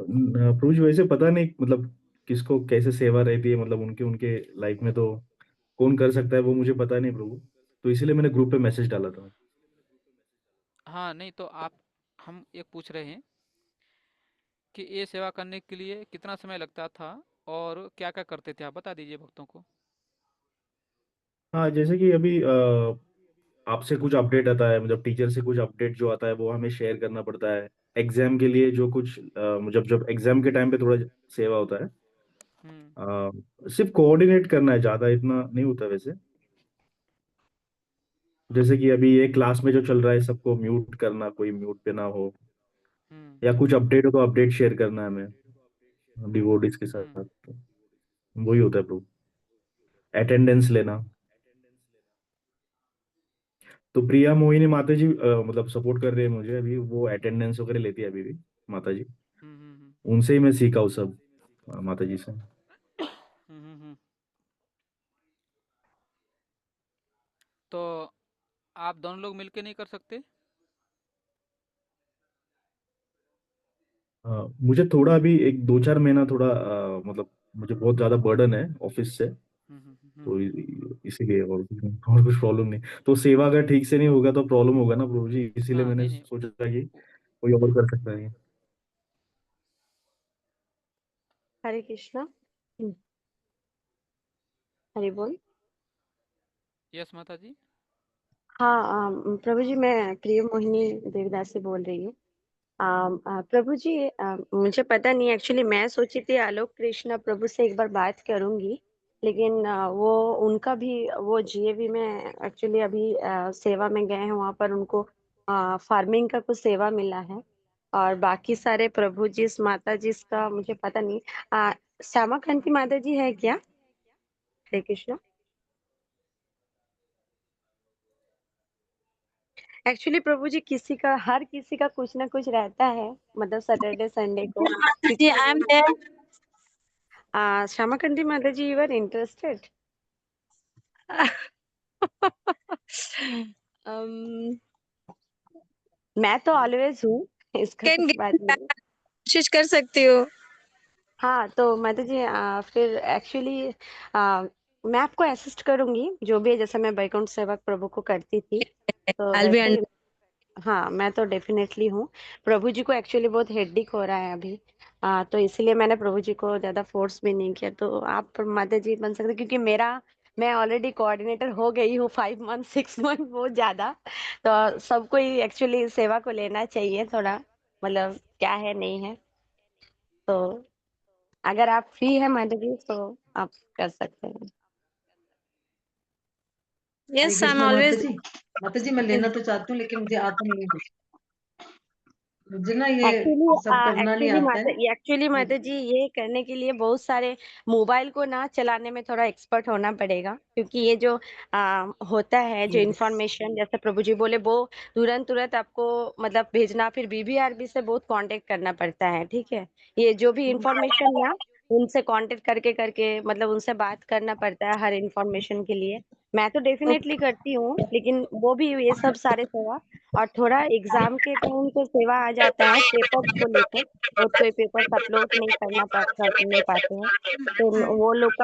प्रभु जी, वैसे पता नहीं मतलब किसको कैसे सेवा रहती है, मतलब उनके उनके लाइफ में तो कौन कर सकता है वो मुझे पता नहीं प्रभु। तो इसीलिए मैंने ग्रुप पे मैसेज डाला था। हाँ नहीं तो आप, हम ये पूछ रहे हैं कि ये सेवा करने के लिए कितना समय लगता था और क्या क्या करते थे, आप बता दीजिए भक्तों को। हाँ, जैसे कि अभी आपसे कुछ अपडेट आता है, मतलब टीचर से कुछ अपडेट जो आता है वो हमें शेयर करना पड़ता है। एग्जाम के लिए जो कुछ जब जब एग्जाम के टाइम पे थोड़ा सेवा होता है। हम्म। सिर्फ कोऑर्डिनेट करना है, ज्यादा इतना नहीं होता वैसे। जैसे कि अभी ये क्लास में जो चल रहा है सबको म्यूट करना, कोई म्यूट पे ना हो। या कुछ अपडेट हो तो अपडेट शेयर करना है हमें डिवोटीज के साथ, तो वही होता है प्रभु। अटेंडेंस लेना। तो प्रिया मोहिनी माता जी मतलब सपोर्ट कर रही है मुझे अभी, वो अटेंडेंस वगैरह लेती है अभी भी माता जी। उनसे ही मैं सीखा हूँ सब, माता जी से। तो आप दोनों लोग मिलके नहीं कर सकते? मुझे थोड़ा अभी एक 2-4 महीना थोड़ा मतलब मुझे बहुत ज्यादा बर्डन है ऑफिस से, तो इसीलिए और कुछ प्रॉब्लम नहीं। तो सेवा अगर ठीक से नहीं होगा तो प्रॉब्लम होगा ना प्रभु जी, इसीलिए हाँ, मैंने नहीं नहीं सोचा कि कोई और कर सकता है। हरे कृष्णा। हरि बोल। यस माता जी। हाँ प्रभु जी, मैं प्रिय मोहिनी देवदास से बोल रही हूँ। प्रभु जी, मुझे पता नहीं, एक्चुअली मैं सोची थी आलोक कृष्णा प्रभु से एक बार बात करूंगी, लेकिन वो उनका भी वो जीएवी में एक्चुअली अभी सेवा में गए हैं, वहां पर उनको फार्मिंग का कुछ सेवा मिला है। और बाकी सारे प्रभु जी माता जी का मुझे पता नहीं। श्यामा कांति माता जी है क्या? हरे कृष्णा। एक्चुअली प्रभु जी हर किसी का कुछ ना कुछ रहता है, मतलब सैटरडे संडे को, जी, आई एम देयर। श्यामा कांति माता जी, यू आर इंटरेस्टेड? मैं तो ऑलवेज हूँ, इसका कैन कुछ बात नहीं। कोशिश कर सकती हो। हाँ तो माता जी, फिर एक्चुअली मैं आपको असिस्ट करूंगी जो भी है, जैसे मैं बैकुंठ सेवक प्रभु को करती थी, तो I'll be वैसे ही। हाँ, मैं तो डेफिनेटली हूँ। प्रभु जी को एक्चुअली बहुत हेडेक हो रहा है अभी, तो इसलिए मैंने प्रभु जी को ज्यादा फोर्स भी नहीं किया। तो आप माता जी बन सकते, क्योंकि मैं ऑलरेडी कोऑर्डिनेटर हो गई हूँ 5 मंथ 6 मंथ, बहुत ज्यादा। तो सबको ही एक्चुअली सेवा को लेना चाहिए थोड़ा, मतलब क्या है नहीं है। तो अगर आप फ्री है माता जी तो आप कर सकते हैं। हरे Yes, I'm कृष्णा always. माता जी मैं लेना तो चाहती हूँ, लेकिन मुझे आता नहीं है कुछ। मुझे ना ये सब करना नहीं आता है। एक्चुअली माता जी, ये करने के लिए बहुत सारे मोबाइल को ना चलाने में थोड़ा एक्सपर्ट होना पड़ेगा, क्योंकि ये जो होता है, जो इन्फॉर्मेशन जैसे प्रभु जी बोले, वो तुरंत तुरंत आपको मतलब भेजना, फिर बीबीआरबी से बहुत कांटेक्ट करना पड़ता है, ठीक है। ये जो भी इन्फॉर्मेशन ना, उनसे कांटेक्ट करके करके मतलब उनसे बात करना पड़ता है हर इन्फॉर्मेशन के लिए। मैं तो डेफिनेटली करती हूँ, लेकिन वो भी ये सब सारे सेवा, और थोड़ा एग्जाम के टाइम तो सेवा आ जाता है पेपर्स को लेकर, बहुत कोई पेपर्स अपलोड नहीं कर नहीं पाते हैं, तो वो लोग का